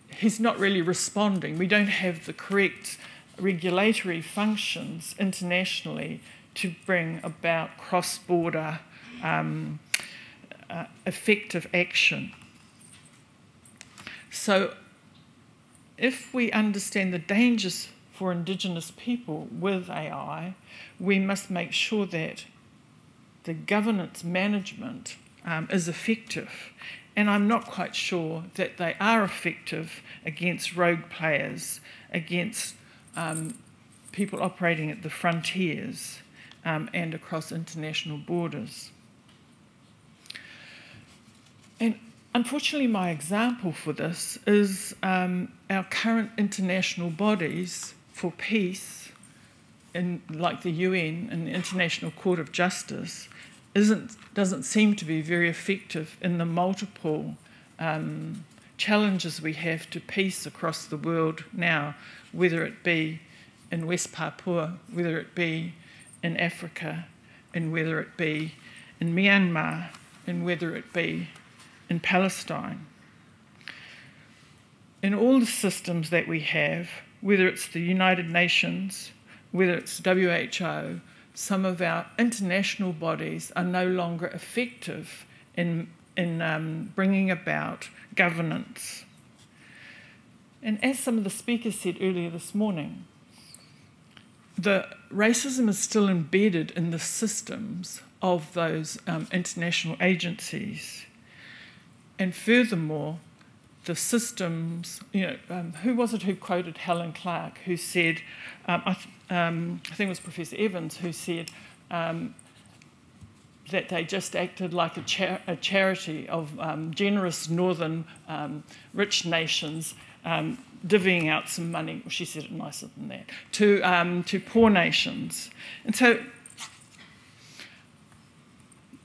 he's not really responding. We don't have the correct regulatory functions internationally to bring about cross-border effective action. So if we understand the dangers for Indigenous people with AI, we must make sure that the governance management is effective. And I'm not quite sure that they are effective against rogue players, against people operating at the frontiers and across international borders. And unfortunately, my example for this is our current international bodies for peace like the UN and the International Court of Justice doesn't seem to be very effective in the multiple challenges we have to peace across the world now, whether it be in West Papua, whether it be in Africa, and whether it be in Myanmar, and whether it be in Palestine. In all the systems that we have, whether it's the United Nations, whether it's WHO, some of our international bodies are no longer effective in bringing about governance. And as some of the speakers said earlier this morning, the racism is still embedded in the systems of those international agencies. And furthermore, the systems, who was it who quoted Helen Clark, who said, I think it was Professor Evans, who said that they just acted like a charity of generous northern rich nations divvying out some money, well, she said it nicer than that, to poor nations. And so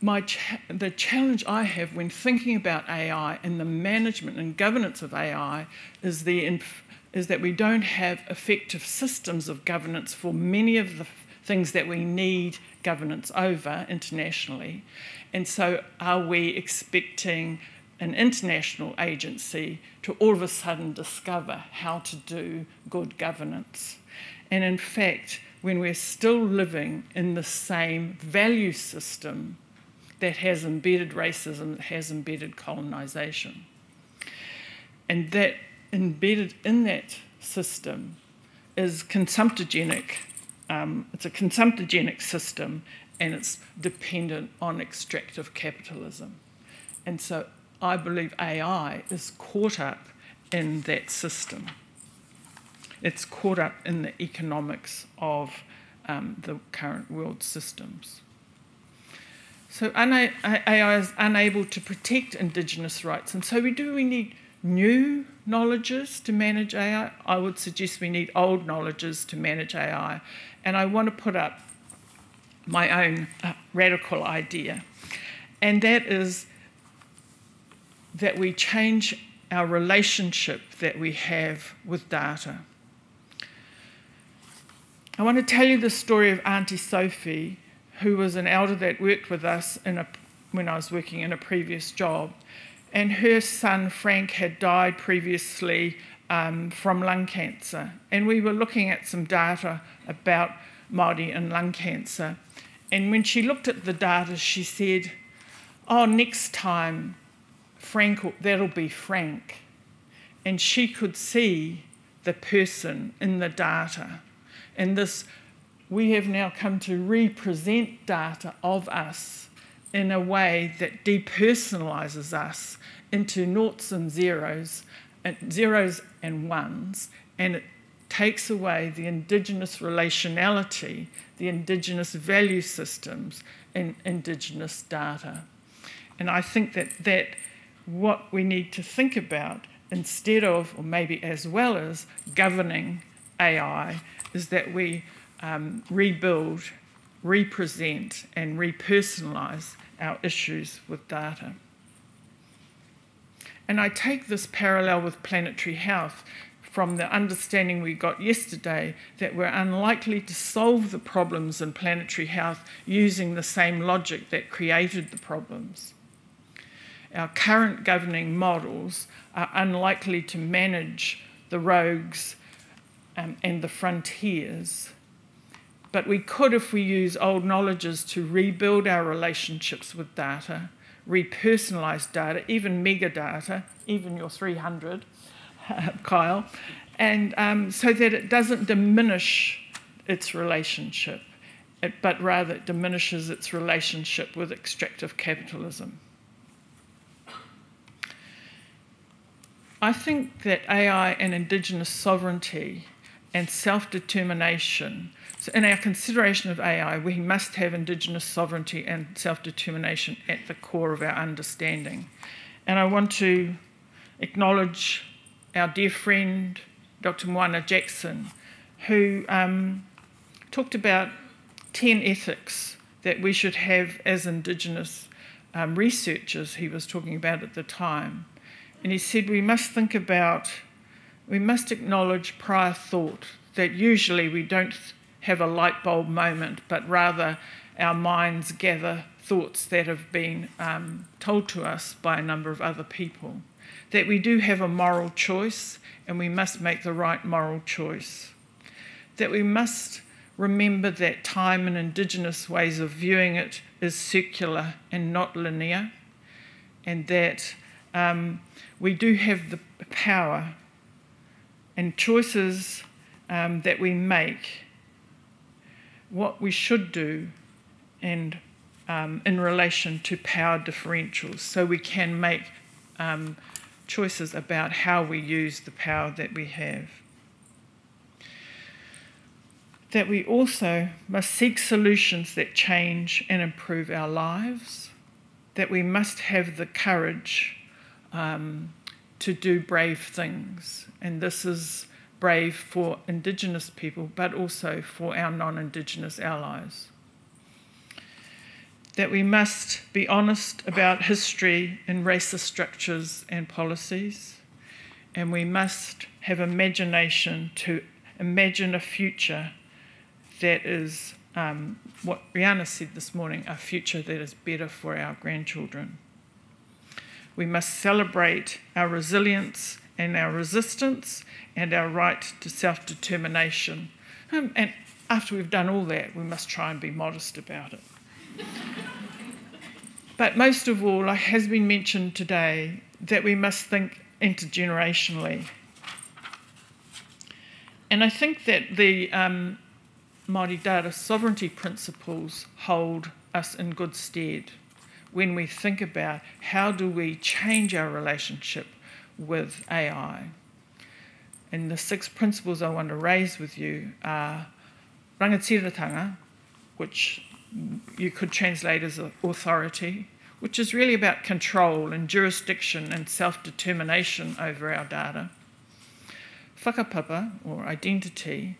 the challenge I have when thinking about AI and the management and governance of AI is that we don't have effective systems of governance for many of the things that we need governance over internationally. And so are we expecting an international agency to all of a sudden discover how to do good governance? And in fact, when we're still living in the same value system that has embedded racism, that has embedded colonisation, and that embedded in that system is consumptogenic. It's a consumptogenic system, and it's dependent on extractive capitalism. And so I believe AI is caught up in that system. It's caught up in the economics of the current world systems. So AI is unable to protect Indigenous rights, and so we need new knowledges to manage AI. I would suggest we need old knowledges to manage AI. And I want to put up my own radical idea, and that is that we change our relationship that we have with data. I want to tell you the story of Auntie Sophie, who was an elder that worked with us when I was working in a previous job. And her son, Frank, had died previously from lung cancer. And we were looking at some data about Māori and lung cancer. And when she looked at the data, she said, "Oh, next time, Frank, that'll be Frank." And she could see the person in the data. And we have now come to represent data of us in a way that depersonalises us into noughts and zeros and ones, and it takes away the Indigenous relationality, the Indigenous value systems, and Indigenous data. And I think that what we need to think about, instead of, or maybe as well as, governing AI, is that we rebuild, represent, and repersonalise our issues with data. And I take this parallel with planetary health from the understanding we got yesterday that we're unlikely to solve the problems in planetary health using the same logic that created the problems. Our current governing models are unlikely to manage the rogues and the frontiers, but we could if we use old knowledges to rebuild our relationships with data, repersonalise data, even megadata, even your 300, Kyle, and so that it doesn't diminish its relationship, but rather it diminishes its relationship with extractive capitalism. I think that AI and Indigenous sovereignty and self-determination, so in our consideration of AI, we must have Indigenous sovereignty and self-determination at the core of our understanding. And I want to acknowledge our dear friend, Dr. Moana Jackson, who talked about 10 ethics that we should have as Indigenous researchers he was talking about at the time. And he said we must acknowledge prior thought, that usually we don't have a light bulb moment, but rather our minds gather thoughts that have been told to us by a number of other people. That we do have a moral choice and we must make the right moral choice. That we must remember that time and Indigenous ways of viewing it is circular and not linear, and that we do have the power and choices that we make, what we should do, and in relation to power differentials, so we can make choices about how we use the power that we have. That we also must seek solutions that change and improve our lives, that we must have the courage to do brave things, and this is brave for Indigenous people, but also for our non-Indigenous allies. That we must be honest about history and racist structures and policies, and we must have imagination to imagine a future that is, what Rihanna said this morning, a future that is better for our grandchildren. We must celebrate our resilience and our resistance and our right to self-determination. And after we've done all that, we must try and be modest about it. But most of all, like has been mentioned today, that we must think intergenerationally. And I think that the Māori data sovereignty principles hold us in good stead when we think about how do we change our relationship with AI. And the 6 principles I want to raise with you are rangatiratanga, which you could translate as authority, which is really about control and jurisdiction and self-determination over our data. Whakapapa, or identity,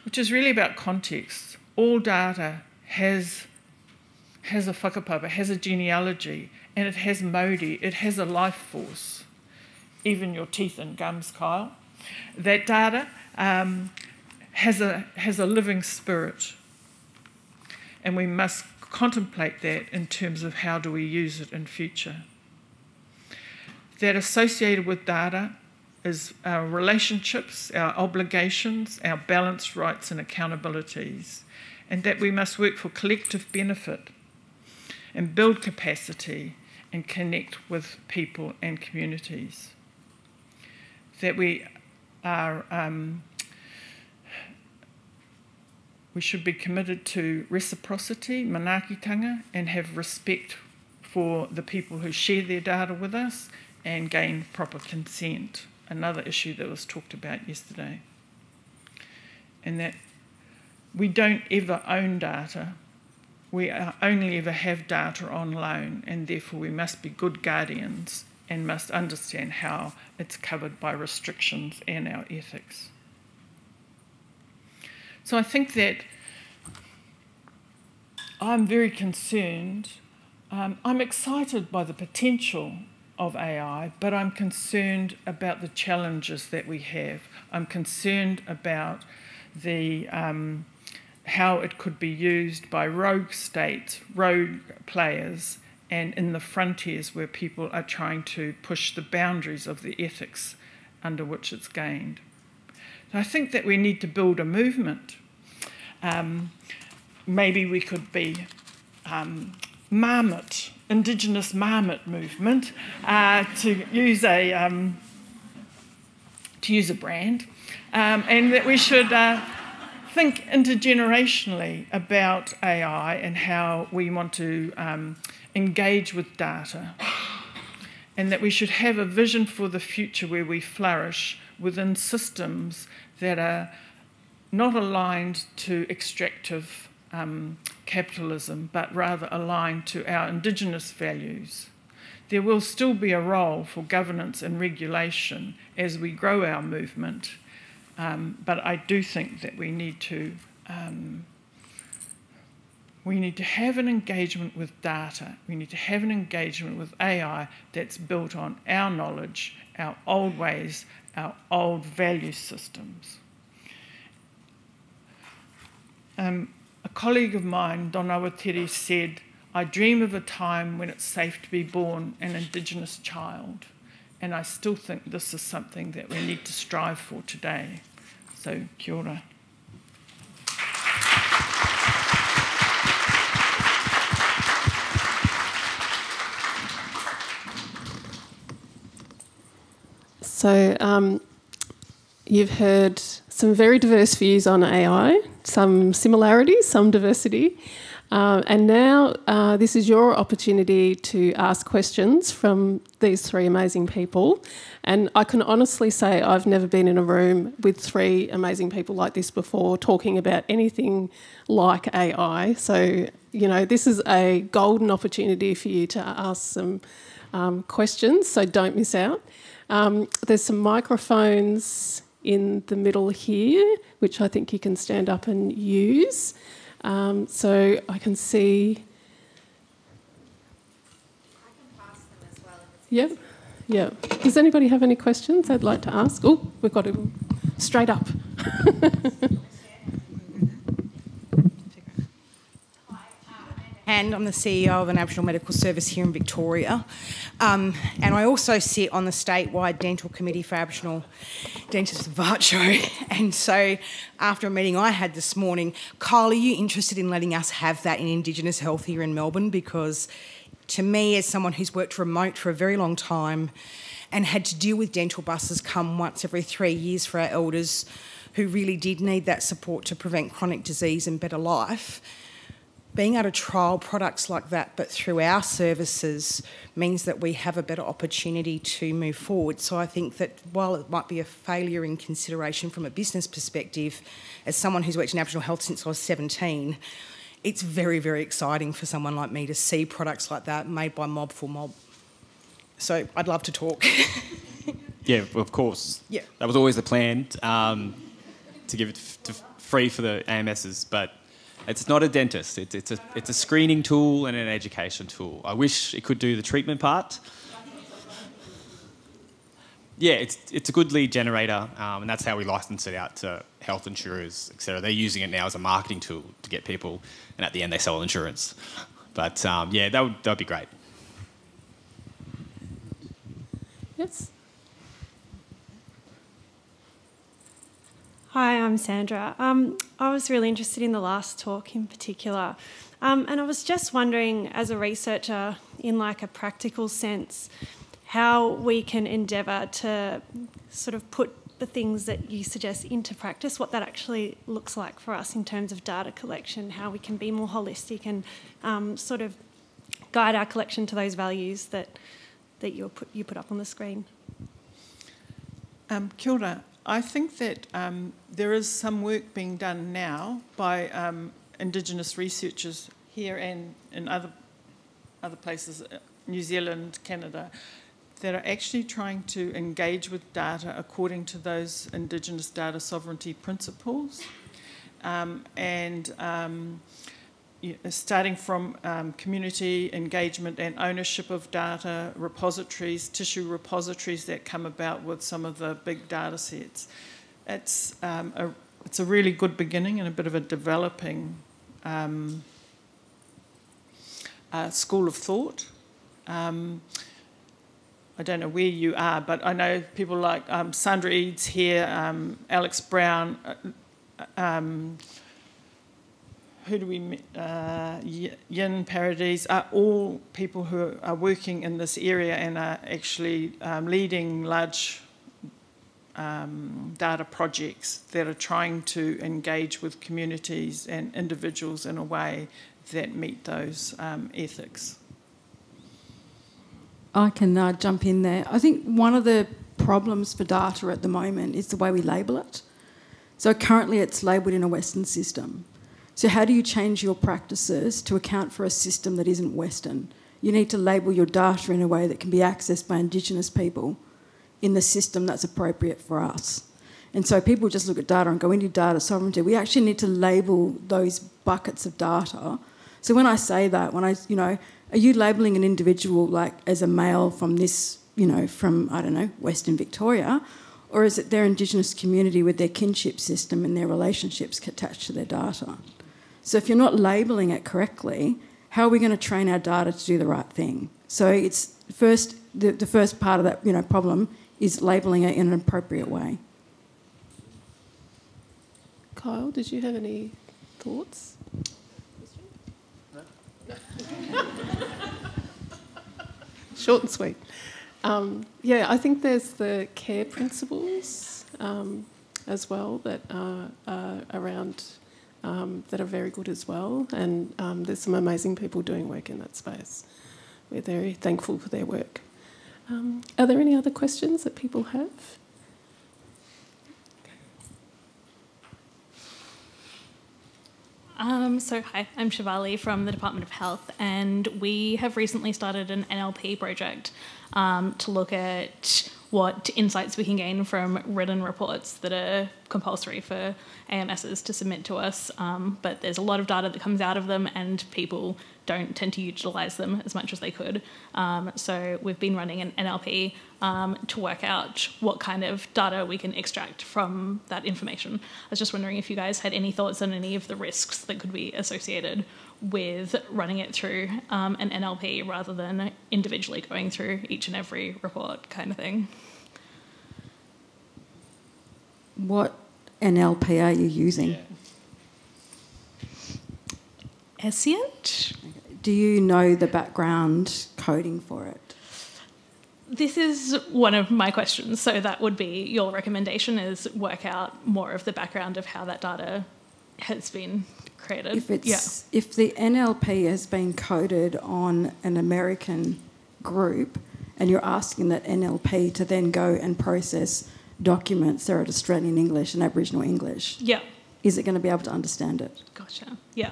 which is really about context. All data has a whakapapa, has a genealogy, and it has mauri, it has a life force. Even your teeth and gums, Kyle. That data has a living spirit, and we must contemplate that in terms of how do we use it in future. That associated with data is our relationships, our obligations, our balanced rights and accountabilities, and that we must work for collective benefit and build capacity and connect with people and communities. That we should be committed to reciprocity, manaakitanga, and have respect for the people who share their data with us and gain proper consent. Another issue that was talked about yesterday. And that we don't ever own data. We only ever have data on loan, and therefore we must be good guardians and must understand how it's covered by restrictions and our ethics. So I think that I'm very concerned. I'm excited by the potential of AI, but I'm concerned about the challenges that we have. I'm concerned about the how it could be used by rogue states, rogue players, and in the frontiers where people are trying to push the boundaries of the ethics under which it's gained. So I think that we need to build a movement. Maybe we could be marmot, Indigenous marmot movement, to use a brand, and that we should think intergenerationally about AI and how we want to engage with data, and that we should have a vision for the future where we flourish within systems that are not aligned to extractive capitalism, but rather aligned to our Indigenous values. There will still be a role for governance and regulation as we grow our movement, but I do think that we need to We need to have an engagement with data. We need to have an engagement with AI that's built on our knowledge, our old ways, our old value systems. A colleague of mine, Donna Wateri, said, "I dream of a time when it's safe to be born an Indigenous child." And I still think this is something that we need to strive for today. So, kia ora. So you've heard some very diverse views on AI, some similarities, some diversity. And now this is your opportunity to ask questions from these three amazing people. And I can honestly say I've never been in a room with three amazing people like this before talking about anything like AI. So, you know, this is a golden opportunity for you to ask some questions, so don't miss out. There's some microphones in the middle here, which I think you can stand up and use. So I can see. I can pass them as well. If it's Yep. Does anybody have any questions they'd like to ask? Oh, we've got to straight up. And I'm the CEO of an Aboriginal medical service here in Victoria. And I also sit on the statewide dental committee for Aboriginal Dentists of Varcho. And so after a meeting I had this morning, Kyle, are you interested in letting us have that in Indigenous health here in Melbourne? Because to me, as someone who's worked remote for a very long time and had to deal with dental buses come once every 3 years for our elders who really did need that support to prevent chronic disease and better life, being able to trial products like that but through our services means that we have a better opportunity to move forward. So I think that while it might be a failure in consideration from a business perspective, as someone who's worked in Aboriginal health since I was 17, it's very, very exciting for someone like me to see products like that made by mob for mob. So I'd love to talk. Yeah, of course. Yeah. That was always the plan, to give it free for the AMSs, but it's not a dentist. It's a screening tool and an education tool. I wish it could do the treatment part. Yeah, it's a good lead generator, and that's how we license it out to health insurers, etc. They're using it now as a marketing tool to get people, and at the end they sell insurance. But yeah, that would be great. Yes. Hi, I'm Sandra. I was really interested in the last talk in particular, and I was just wondering, as a researcher, in like a practical sense, how we can endeavour to sort of put the things that you suggest into practice, what that actually looks like for us in terms of data collection, how we can be more holistic and sort of guide our collection to those values that you put up on the screen. Kia ora. I think that there is some work being done now by Indigenous researchers here and in other places, New Zealand, Canada, that are actually trying to engage with data according to those Indigenous data sovereignty principles, starting from community engagement and ownership of data, repositories, tissue repositories that come about with some of the big data sets. It's a really good beginning and a bit of a developing school of thought. I don't know where you are, but I know people like Sandra Eads here, Alex Brown, who do we meet? Yin Paradise are all people who are working in this area and are actually leading large data projects that are trying to engage with communities and individuals in a way that meet those ethics. I can jump in there. I think one of the problems for data at the moment is the way we label it. So currently it's labelled in a Western system. So how do you change your practices to account for a system that isn't Western? You need to label your data in a way that can be accessed by Indigenous people in the system that's appropriate for us. And so people just look at data and go, we need data sovereignty. We actually need to label those buckets of data. So when I say that, are you labelling an individual like as a male from this, from, I don't know, Western Victoria? Or is it their Indigenous community with their kinship system and their relationships attached to their data? So if you're not labelling it correctly, how are we going to train our data to do the right thing? So it's the first part of that problem is labelling it in an appropriate way. Kyle, did you have any thoughts? No. Short and sweet. I think there's the care principles as well that are around that are very good as well, and there's some amazing people doing work in that space. We're very thankful for their work. Are there any other questions that people have? Hi, I'm Shivali from the Department of Health, and we have recently started an NLP project to look at what insights we can gain from written reports that are compulsory for AMSs to submit to us, but there's a lot of data that comes out of them and people don't tend to utilise them as much as they could. So we've been running an NLP to work out what kind of data we can extract from that information. I was just wondering if you guys had any thoughts on any of the risks that could be associated with running it through an NLP rather than individually going through each and every report kind of thing. What NLP are you using? Escient? Do you know the background coding for it? This is one of my questions, so that would be your recommendation, is work out more of the background of how that data has been created. If the NLP has been coded on an American group and you're asking that NLP to then go and process documents that are at Australian English and Aboriginal English, is it going to be able to understand it? Gotcha, yeah.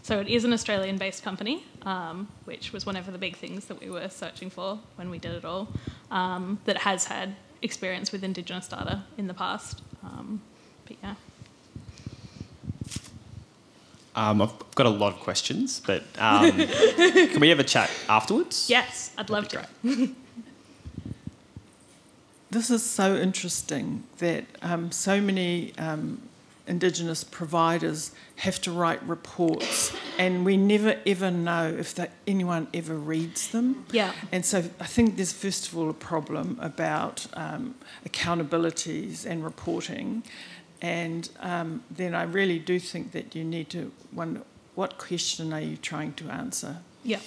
So it is an Australian-based company, which was one of the big things that we were searching for when we did it all, that has had experience with Indigenous data in the past. But yeah. I've got a lot of questions, but can we have a chat afterwards? Yes, I'd love to. This is so interesting that so many Indigenous providers have to write reports and we never ever know if anyone ever reads them. Yeah. And so I think there's first of all a problem about accountabilities and reporting, and then I really do think that you need to wonder, what question are you trying to answer? Yeah.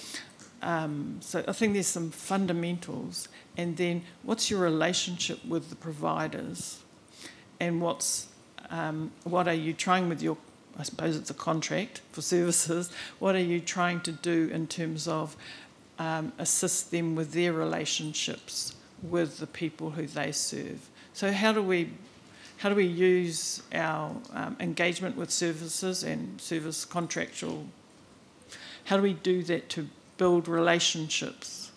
So I think there's some fundamentals, and then what's your relationship with the providers, and what are you trying with your, I suppose it's a contract for services, what are you trying to do in terms of assist them with their relationships with the people who they serve? So how do we use our engagement with services and service contractual, how do we do that to build relationships?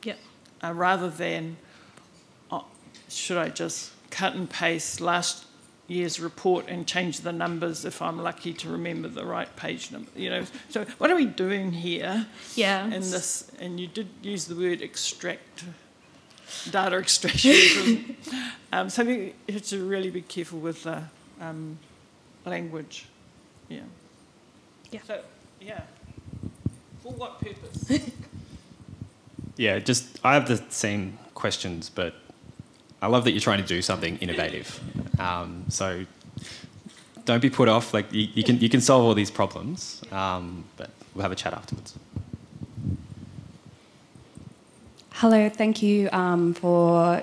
Yeah. Rather than, should I just cut and paste last year's report and change the numbers if I'm lucky to remember the right page number, So what are we doing here? Yeah. In this, and you did use the word data extraction. So you have to really be careful with the language. Yeah. Yeah. So, yeah. For what purpose? I have the same questions, but I love that you're trying to do something innovative. So don't be put off. Like you can solve all these problems, but we'll have a chat afterwards. Hello, thank you for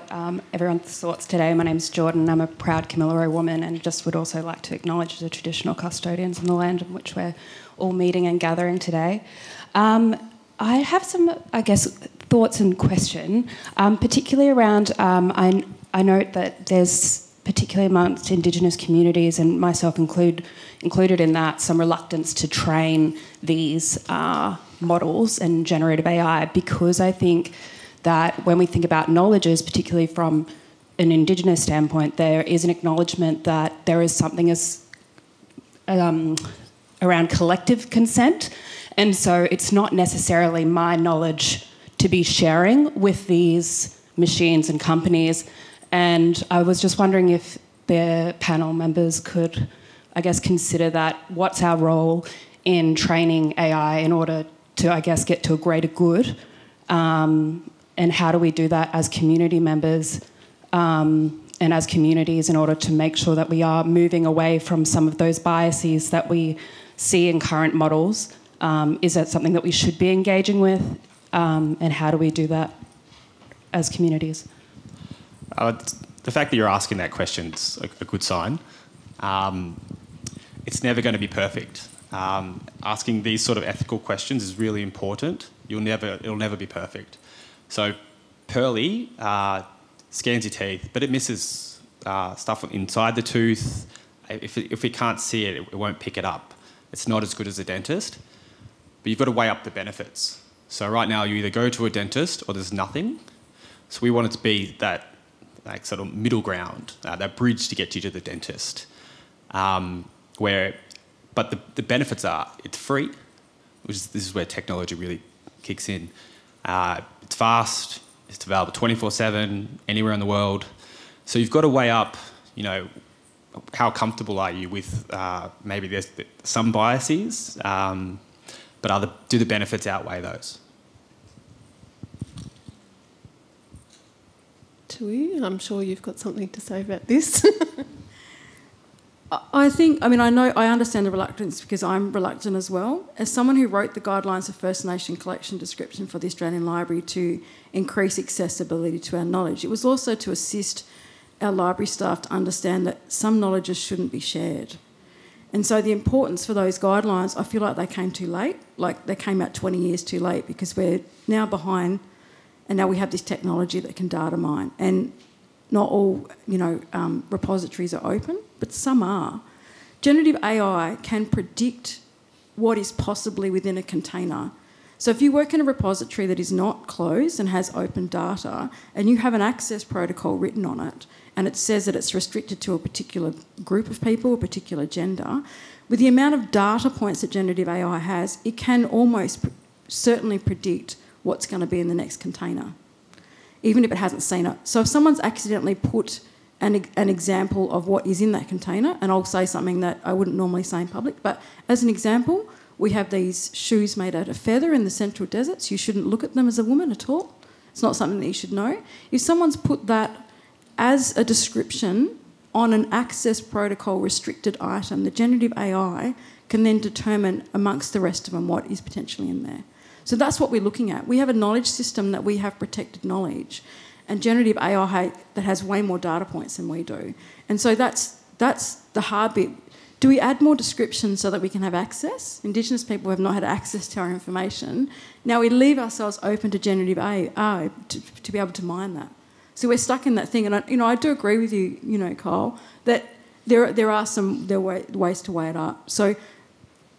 everyone's thoughts today. My name's Jordan. I'm a proud Kamilaroi woman and just would also like to acknowledge the traditional custodians in the land in which we're all meeting and gathering today. I have some, thoughts and question, particularly around, I note that there's, particularly amongst Indigenous communities, and myself included in that, some reluctance to train these models and generative AI, because I think that when we think about knowledges, particularly from an Indigenous standpoint, there is an acknowledgement that there is something as around collective consent, and so it's not necessarily my knowledge to be sharing with these machines and companies. And I was just wondering if the panel members could, I guess, consider that. What's our role in training AI in order to, I guess, get to a greater good? And how do we do that as community members and as communities in order to make sure that we are moving away from some of those biases that we see in current models? Is that something that we should be engaging with? And how do we do that as communities? The fact that you're asking that question's a good sign. It's never going to be perfect. Asking these sort of ethical questions is really important. It'll never be perfect. So Pearly scans your teeth, but it misses stuff inside the tooth. If we can't see it, it won't pick it up. It's not as good as a dentist, but you've got to weigh up the benefits. So right now, you either go to a dentist or there's nothing. So we want it to be that sort of middle ground, that bridge to get you to the dentist. But the benefits are it's free, this is where technology really kicks in. It's fast, it's available 24/7, anywhere in the world. So you've got to weigh up, how comfortable are you with maybe there's some biases, but do the benefits outweigh those? Tui, I'm sure you've got something to say about this. I understand the reluctance because I'm reluctant as well. As someone who wrote the guidelines of First Nation collection description for the Australian Library to increase accessibility to our knowledge, it was also to assist our library staff to understand that some knowledges shouldn't be shared. And so the importance for those guidelines, I feel like they came too late, like they came out 20 years too late because we're now behind and now we have this technology that can data mine. And not all, repositories are open, but some are. Generative AI can predict what is possibly within a container. So if you work in a repository that is not closed and has open data, and you have an access protocol written on it, and it says that it's restricted to a particular group of people, a particular gender, with the amount of data points that generative AI has, it can almost certainly predict what's going to be in the next container, even if it hasn't seen it. So if someone's accidentally put an example of what is in that container, and I'll say something that I wouldn't normally say in public, but as an example, we have these shoes made out of feather in the central deserts. You shouldn't look at them as a woman at all. It's not something that you should know. If someone's put that as a description on an access protocol restricted item, the generative AI can then determine amongst the rest of them what is potentially in there. So that's what we're looking at. We have a knowledge system that we have protected knowledge, and generative AI that has way more data points than we do. And so that's the hard bit. Do we add more descriptions so that we can have access? Indigenous people have not had access to our information. Now we leave ourselves open to generative AI to be able to mine that. So we're stuck in that thing. And I do agree with you, Kyle, that there are ways to weigh it up. So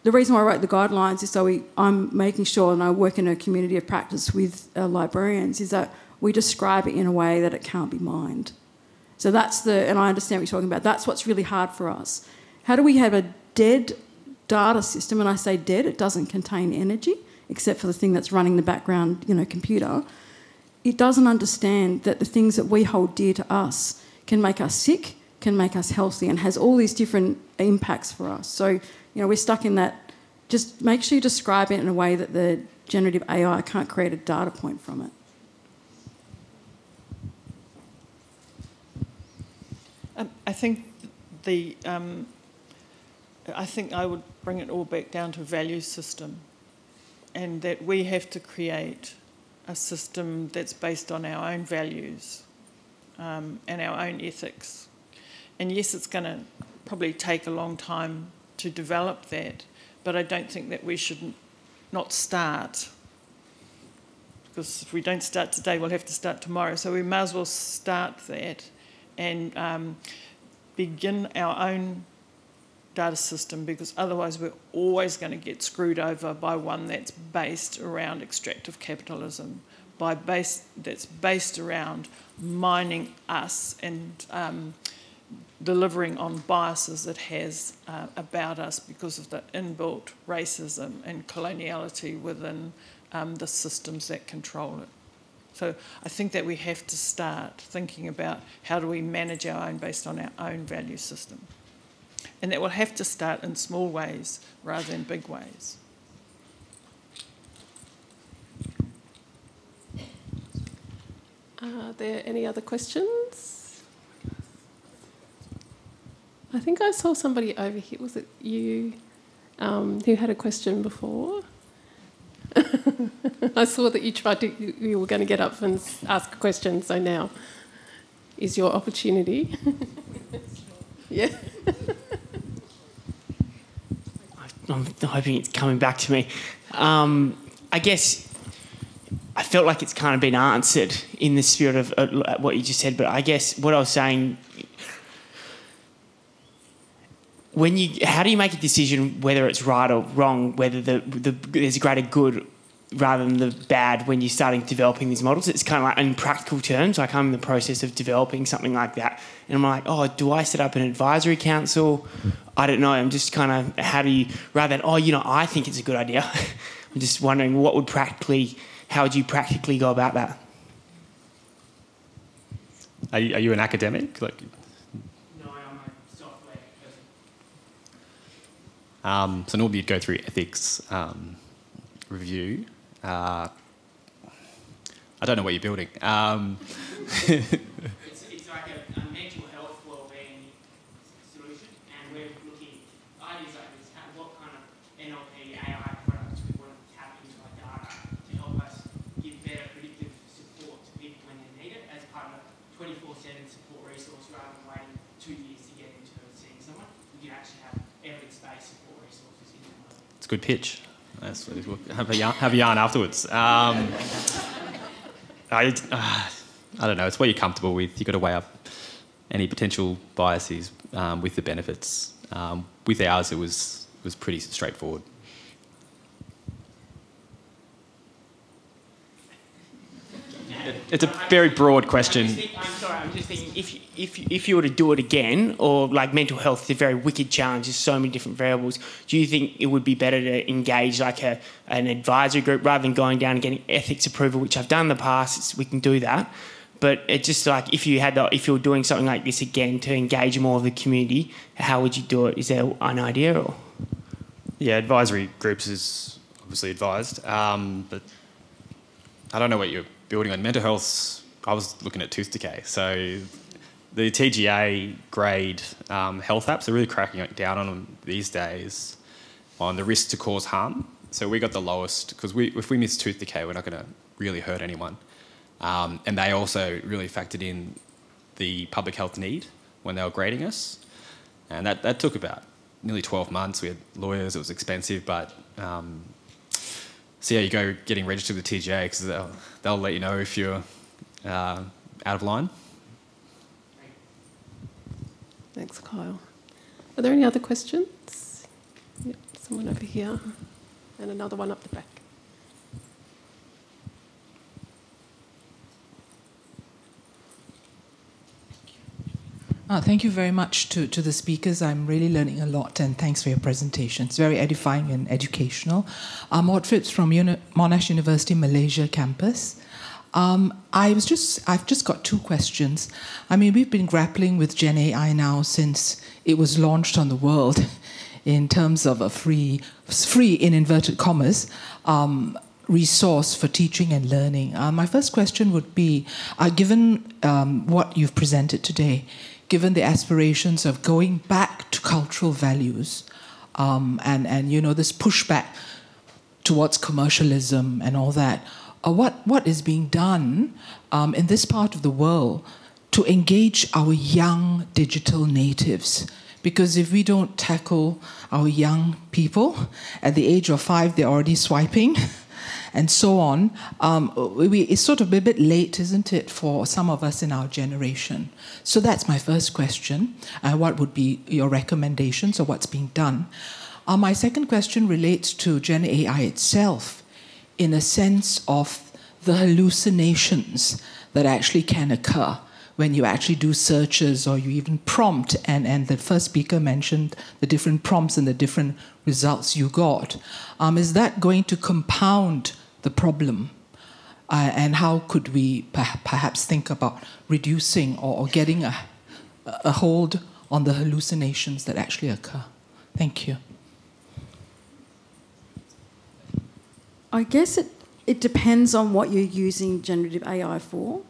the reason why I wrote the guidelines is so I'm making sure, and I work in a community of practice with librarians, is that we describe it in a way that it can't be mined. So and I understand what you're talking about, that's what's really hard for us. How do we have a dead data system? And I say dead, it doesn't contain energy, except for the thing that's running the background, computer. It doesn't understand that the things that we hold dear to us can make us sick, can make us healthy, and has all these different impacts for us. So, we're stuck in that. Just make sure you describe it in a way that the generative AI can't create a data point from it. I think I would bring it all back down to a value system, and that we have to create a system that's based on our own values and our own ethics. And yes, it's going to probably take a long time to develop that, but I don't think that we should not start, because if we don't start today, we'll have to start tomorrow. So we may as well start that and begin our own data system, because otherwise we're always going to get screwed over by one that's based around extractive capitalism, that's based around mining us and delivering on biases it has about us because of the inbuilt racism and coloniality within the systems that control it. So I think that we have to start thinking about how do we manage our own based on our own value system. And that will have to start in small ways rather than big ways. Are there any other questions? I think I saw somebody over here. Was it you who had a question before? I saw that you were going to get up and ask a question, so now is your opportunity. Yeah. I'm hoping it's coming back to me. I guess I felt like it's kind of been answered in the spirit of what you just said, but I guess what I was saying, how do you make a decision whether it's right or wrong, whether there's a greater good rather than the bad when you're starting developing these models? It's kind of like in practical terms, like I'm in the process of developing something like that, and I'm like, oh, do I set up an advisory council? I don't know. I'm just kind of, how do you, rather than, I think it's a good idea. I'm just wondering how would you practically go about that? Are you an academic? No, I'm a software person. So normally you'd go through ethics review. I don't know what you're building. It's like a mental health wellbeing solution, and we're looking at ideas like this, what kind of NLP AI products we want to tap into our data to help us give better predictive support to people when they need it as part of a 24/7 support resource rather than waiting 2 years to get into seeing someone. We can actually have evidence-based support resources in that way. It's a good pitch. Have a yarn afterwards. I don't know. It's what you're comfortable with. You've got to weigh up any potential biases with the benefits. With ours, it was pretty straightforward. It's a very broad question. I'm just thinking, if you were to do it again, or like mental health is a very wicked challenge, there's so many different variables, do you think it would be better to engage like an advisory group rather than going down and getting ethics approval, which I've done in the past? We can do that. But it's just like if you were doing something like this again to engage more of the community, how would you do it? Is there an idea? Or? Yeah, advisory groups is obviously advised, but I don't know what you're building on. Mental health, I was looking at tooth decay. So the TGA grade health apps are really cracking down on them these days on the risk to cause harm. So we got the lowest, because if we miss tooth decay, we're not going to really hurt anyone. And they also really factored in the public health need when they were grading us. And that took about nearly 12 months. We had lawyers, it was expensive, but see how you go getting registered with TGA, because they'll let you know if you're out of line. Thanks, Kyle. Are there any other questions? Yep, someone over here and another one up the back. Thank you very much to the speakers. I'm really learning a lot, and thanks for your presentation. It's very edifying and educational. I'm Maud Phipps from Monash University Malaysia campus. I've just got two questions. I mean, we've been grappling with Gen AI now since it was launched on the world in terms of a free in inverted commas, resource for teaching and learning. My first question would be, given what you've presented today, given the aspirations of going back to cultural values and this pushback towards commercialism and all that, what is being done in this part of the world to engage our young digital natives? Because if we don't tackle our young people, at the age of 5, they're already swiping, and so on, it's sort of a bit late, isn't it, for some of us in our generation? So that's my first question. What would be your recommendations or what's being done? My second question relates to Gen AI itself, in a sense of the hallucinations that actually can occur when you actually do searches or you even prompt, and the first speaker mentioned the different prompts and the different results you got. Is that going to compound the problem? And how could we perhaps think about reducing or getting a hold on the hallucinations that actually occur? Thank you. I guess it depends on what you're using generative AI for.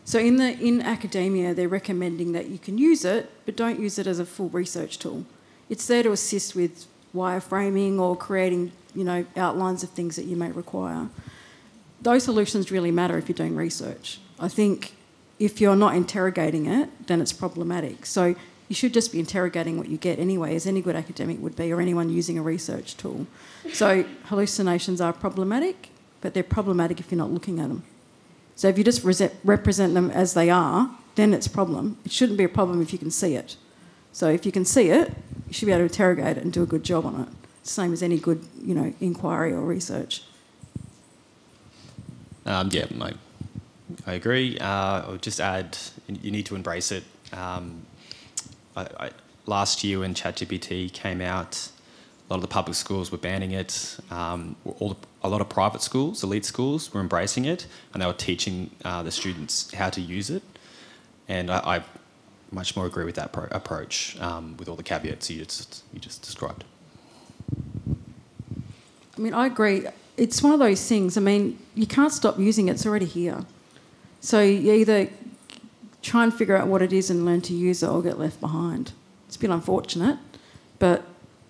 So in academia, they're recommending that you can use it, but don't use it as a full research tool. It's there to assist with wireframing or creating, outlines of things that you may require. Those solutions really matter if you're doing research. I think if you're not interrogating it, then it's problematic. So you should just be interrogating what you get anyway, as any good academic would be, or anyone using a research tool. So hallucinations are problematic, but they're problematic if you're not looking at them. So if you just represent them as they are, then it's a problem. It shouldn't be a problem if you can see it. So if you can see it, you should be able to interrogate it and do a good job on it. Same as any good, inquiry or research. I agree. I would just add, you need to embrace it. Last year when ChatGPT came out, a lot of the public schools were banning it. A lot of private schools, elite schools, were embracing it, and they were teaching the students how to use it. And I much more agree with that approach, with all the caveats you just described. I agree. It's one of those things. You can't stop using it. It's already here. So you either try and figure out what it is and learn to use it, or get left behind. It's a bit unfortunate, but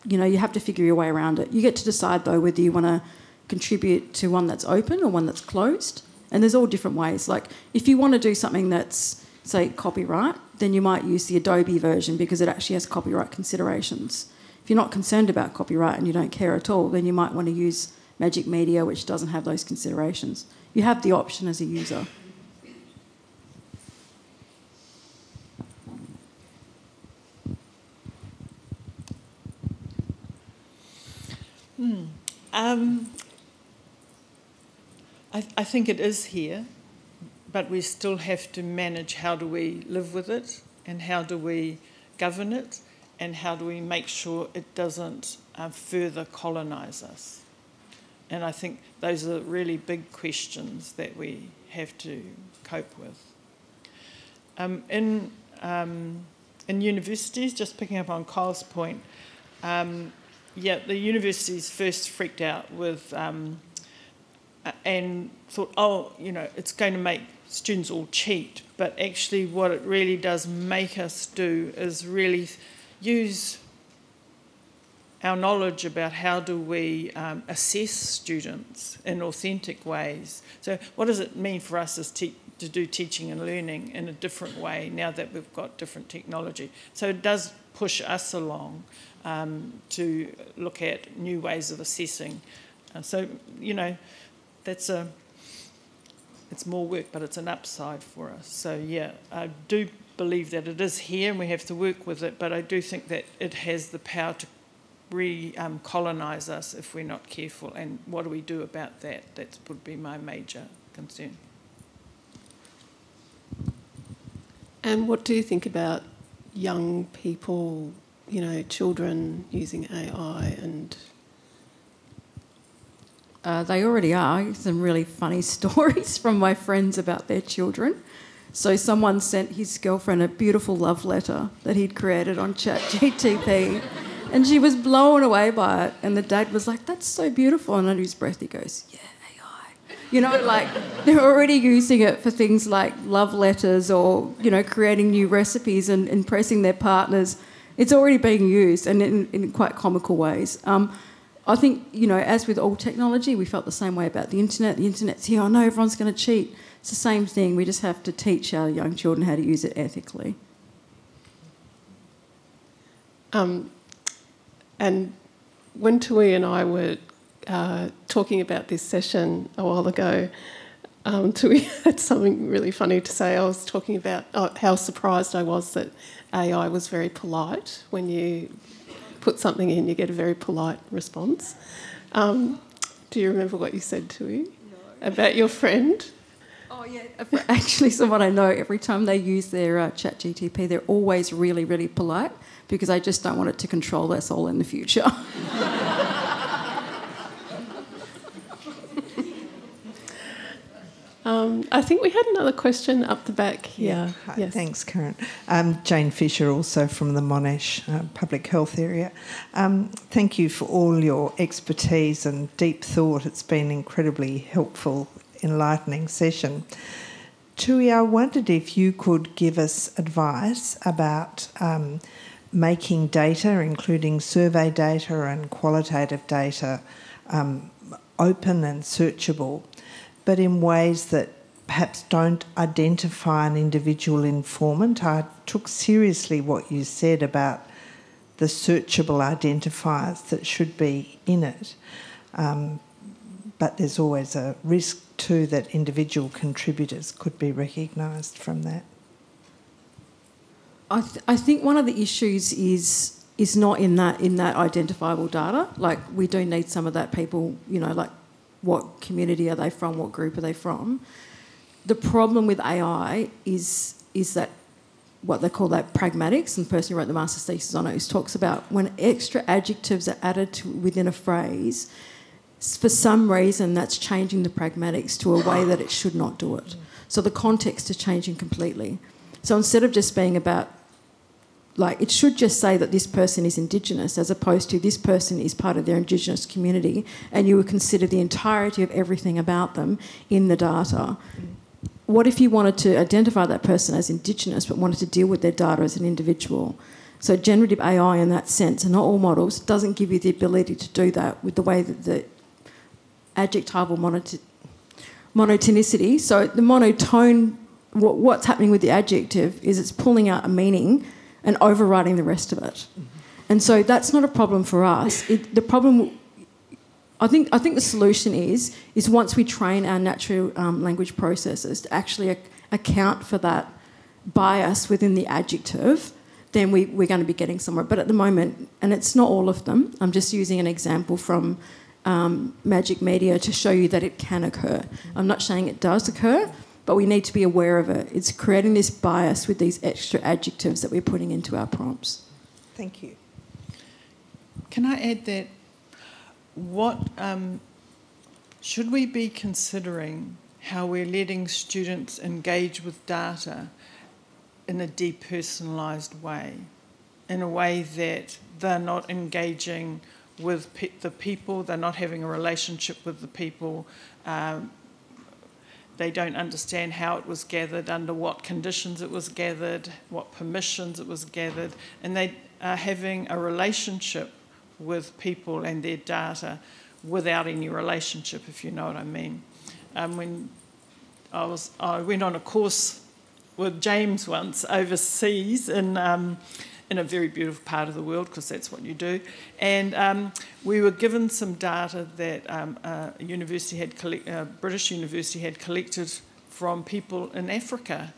you have to figure your way around it. You get to decide, though, whether you want to contribute to one that's open or one that's closed. And there's all different ways. Like, if you want to do something that's, say, copyright, then you might use the Adobe version because it actually has copyright considerations. If you're not concerned about copyright and you don't care at all, then you might want to use Magic Media, which doesn't have those considerations. You have the option as a user. I think it is here, but we still have to manage how do we live with it, and how do we govern it, and how do we make sure it doesn't further colonise us. And I think those are really big questions that we have to cope with. In universities, just picking up on Kyle's point, the universities first freaked out with and thought, it's going to make students all cheat. But actually what it really does make us do is really use our knowledge about how do we assess students in authentic ways. So what does it mean for us as to do teaching and learning in a different way now that we've got different technology? So it does push us along to look at new ways of assessing. It's more work, but it's an upside for us. So I do believe that it is here and we have to work with it, but I do think that it has the power to colonise us if we're not careful. And what do we do about that? That would be my major concern. And what do you think about young people, children using AI and... They already are. Some really funny stories from my friends about their children. So someone sent his girlfriend a beautiful love letter that he'd created on ChatGPT, and she was blown away by it. And the dad was like, "That's so beautiful." And under his breath he goes, "Yeah, AI." They're already using it for things like love letters or, creating new recipes and impressing their partners. It's already being used, and in quite comical ways. I think, as with all technology, we felt the same way about the internet. The internet's here. No, everyone's going to cheat. It's the same thing. We just have to teach our young children how to use it ethically. And when Tui and I were talking about this session a while ago, Tui had something really funny to say. I was talking about how surprised I was that AI was very polite. When you put something in, you get a very polite response. Do you remember what you said, Tui? No. about your friend. Oh, yeah. Actually, someone I know, every time they use their chat GTP, they're always really, really polite because I just don't want it to control us all in the future. I think we had another question up the back here. Hi, yes. Thanks, Karen. Jane Fisher, also from the Monash Public Health area. Thank you for all your expertise and deep thought. It's been an incredibly helpful, enlightening session. Tui, I wondered if you could give us advice about making data, including survey data and qualitative data, open and searchable, but in ways that perhaps don't identify an individual informant. I took seriously what you said about the searchable identifiers that should be in it. But there's always a risk too that individual contributors could be recognised from that. I think one of the issues is not in that identifiable data. Like, we do need some of that people, like what community are they from, what group are they from. The problem with AI is that what they call that pragmatics, and the person who wrote the master's thesis on it talks about when extra adjectives are added within a phrase, for some reason that's changing the pragmatics to a way that it should not do it. So the context is changing completely. So instead of just being about, like, it should just say that this person is Indigenous, as opposed to this person is part of their Indigenous community, and you would consider the entirety of everything about them in the data. What if you wanted to identify that person as Indigenous but wanted to deal with their data as an individual? So generative AI in that sense, and not all models, doesn't give you the ability to do that with the way that the adjectival monotonicity, so the monotone, what's happening with the adjective is it's pulling out a meaning and overriding the rest of it. And so that's not a problem for us. The problem, I think the solution is once we train our natural language processes to actually account for that bias within the adjective, then we're going to be getting somewhere. But at the moment, and it's not all of them, I'm just using an example from Magic Media to show you that it can occur. I'm not saying it does occur, but we need to be aware of it. It's creating this bias with these extra adjectives that we're putting into our prompts. Thank you. Can I add that what should we be considering how we're letting students engage with data in a depersonalised way, in a way that they're not engaging with the people, they're not having a relationship with the people, they don't understand how it was gathered, under what conditions it was gathered, what permissions it was gathered, and they are having a relationship with people and their data without any relationship, if you know what I mean. When I went on a course with James once overseas in a very beautiful part of the world, because that's what you do, and we were given some data that a British university had collected from people in Africa,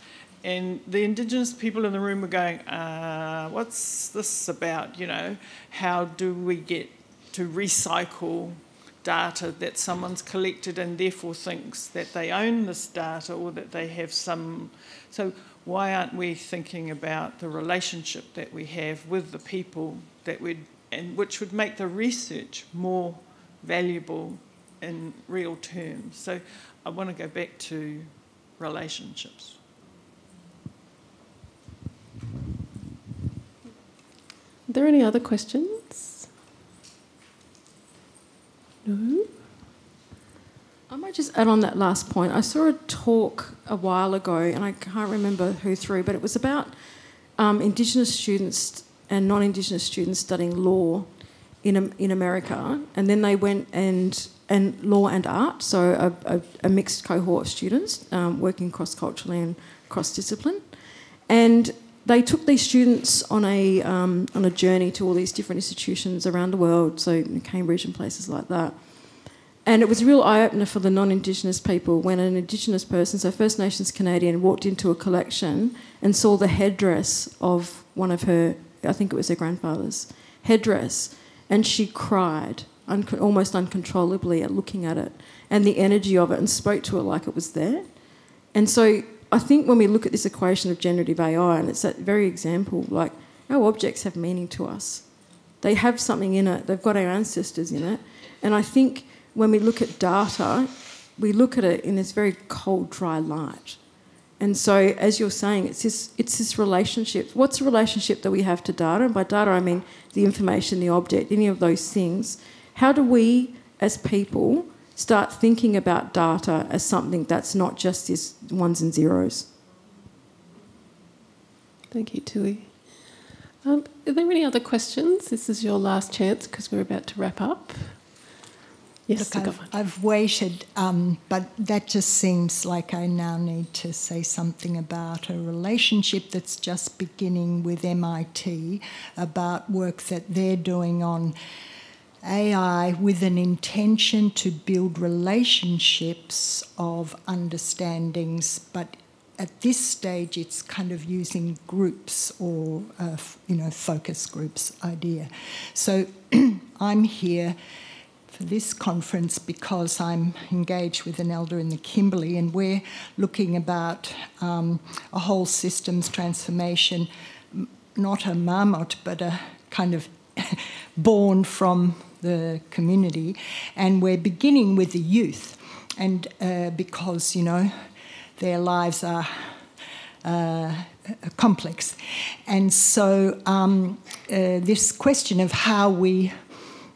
and the Indigenous people in the room were going, what's this about, how do we get to recycle data that someone's collected and therefore thinks that they own this data or that they have some... So why aren't we thinking about the relationship that we have with the people which would make the research more valuable in real terms? So I want to go back to relationships. Are there any other questions? No? I might just add on that last point. I saw a talk a while ago, and I can't remember who through, but it was about Indigenous students and non-Indigenous students studying law in America, and then they went and law and art, so a mixed cohort of students working cross-culturally and cross-discipline, and they took these students on a journey to all these different institutions around the world, so in Cambridge and places like that. And it was a real eye-opener for the non-Indigenous people when an Indigenous person, so First Nations Canadian, walked into a collection and saw the headdress of one of her, I think it was her grandfather's headdress, and she cried. almost uncontrollably at looking at it and the energy of it and spoke to it like it was there. And so I think when we look at this equation of generative AI, and it's that very example, like our objects have meaning to us. They have something in it. They've got our ancestors in it. And I think when we look at data, we look at it in this very cold, dry light. And so, as you're saying, it's this relationship. What's the relationship that we have to data? And by data, I mean the information, the object, any of those things. How do we, as people, start thinking about data as something that's not just this ones and zeros? Thank you, Tui. Are there any other questions? This is your last chance because we're about to wrap up. Yes, Look, I've waited, but that just seems like I now need to say something about a relationship that's just beginning with MIT, about work that they're doing on AI with an intention to build relationships of understandings, but at this stage it's kind of using groups or, focus groups idea. So I'm here for this conference because I'm engaged with an elder in the Kimberley, and we're looking about a whole systems transformation, not a marmot, but a kind of born from the community. And we're beginning with the youth, and because, their lives are complex. And so this question of how we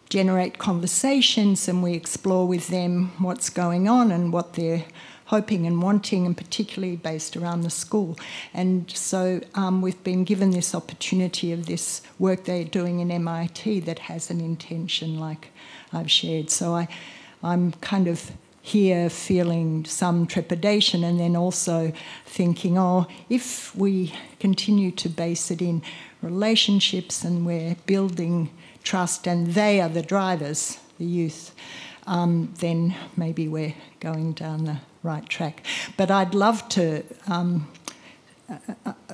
generate conversations and we explore with them what's going on and what they're hoping and wanting, and particularly based around the school. And so we've been given this opportunity of this work they're doing in MIT that has an intention like I've shared. So I'm kind of here feeling some trepidation, and then also thinking, if we continue to base it in relationships and we're building trust and they are the drivers, the youth, then maybe we're going down the right track. But I'd love to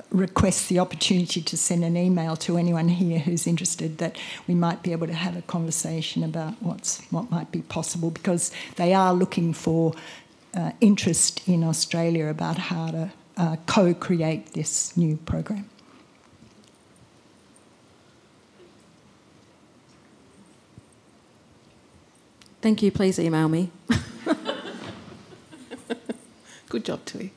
request the opportunity to send an email to anyone here who's interested, that we might be able to have a conversation about what might be possible, because they are looking for interest in Australia about how to co-create this new program. Thank you. Please email me. Good job, Tui.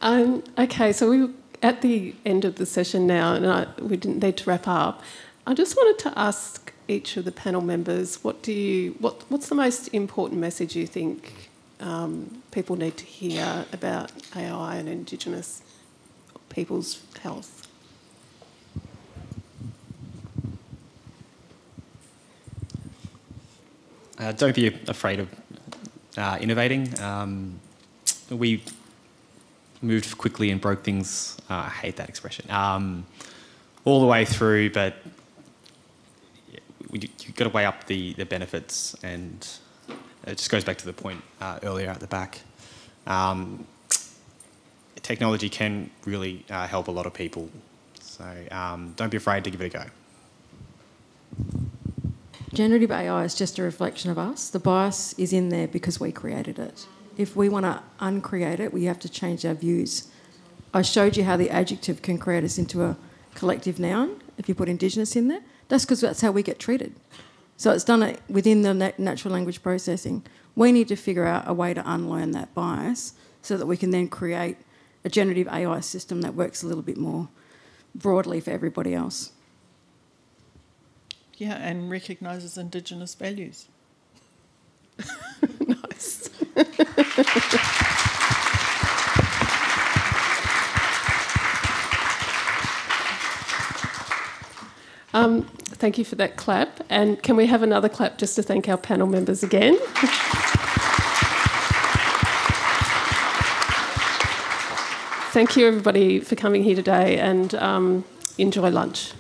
Okay, so we're at the end of the session now, and we didn't need to wrap up. I just wanted to ask each of the panel members, what's the most important message you think people need to hear about AI and Indigenous people's health? Don't be afraid of innovating. We moved quickly and broke things. I hate that expression. All the way through, but you've got to weigh up the benefits, and it just goes back to the point earlier at the back. Technology can really help a lot of people, so don't be afraid to give it a go. Generative AI is just a reflection of us. The bias is in there because we created it. If we want to uncreate it, we have to change our views. I showed you how the adjective can create us into a collective noun if you put Indigenous in there. That's because that's how we get treated. So it's done within the natural language processing. We need to figure out a way to unlearn that bias so that we can then create a generative AI system that works a little bit more broadly for everybody else. Yeah, and recognises Indigenous values. Nice. Thank you for that clap. And can we have another clap just to thank our panel members again? Thank you, everybody, for coming here today, and enjoy lunch.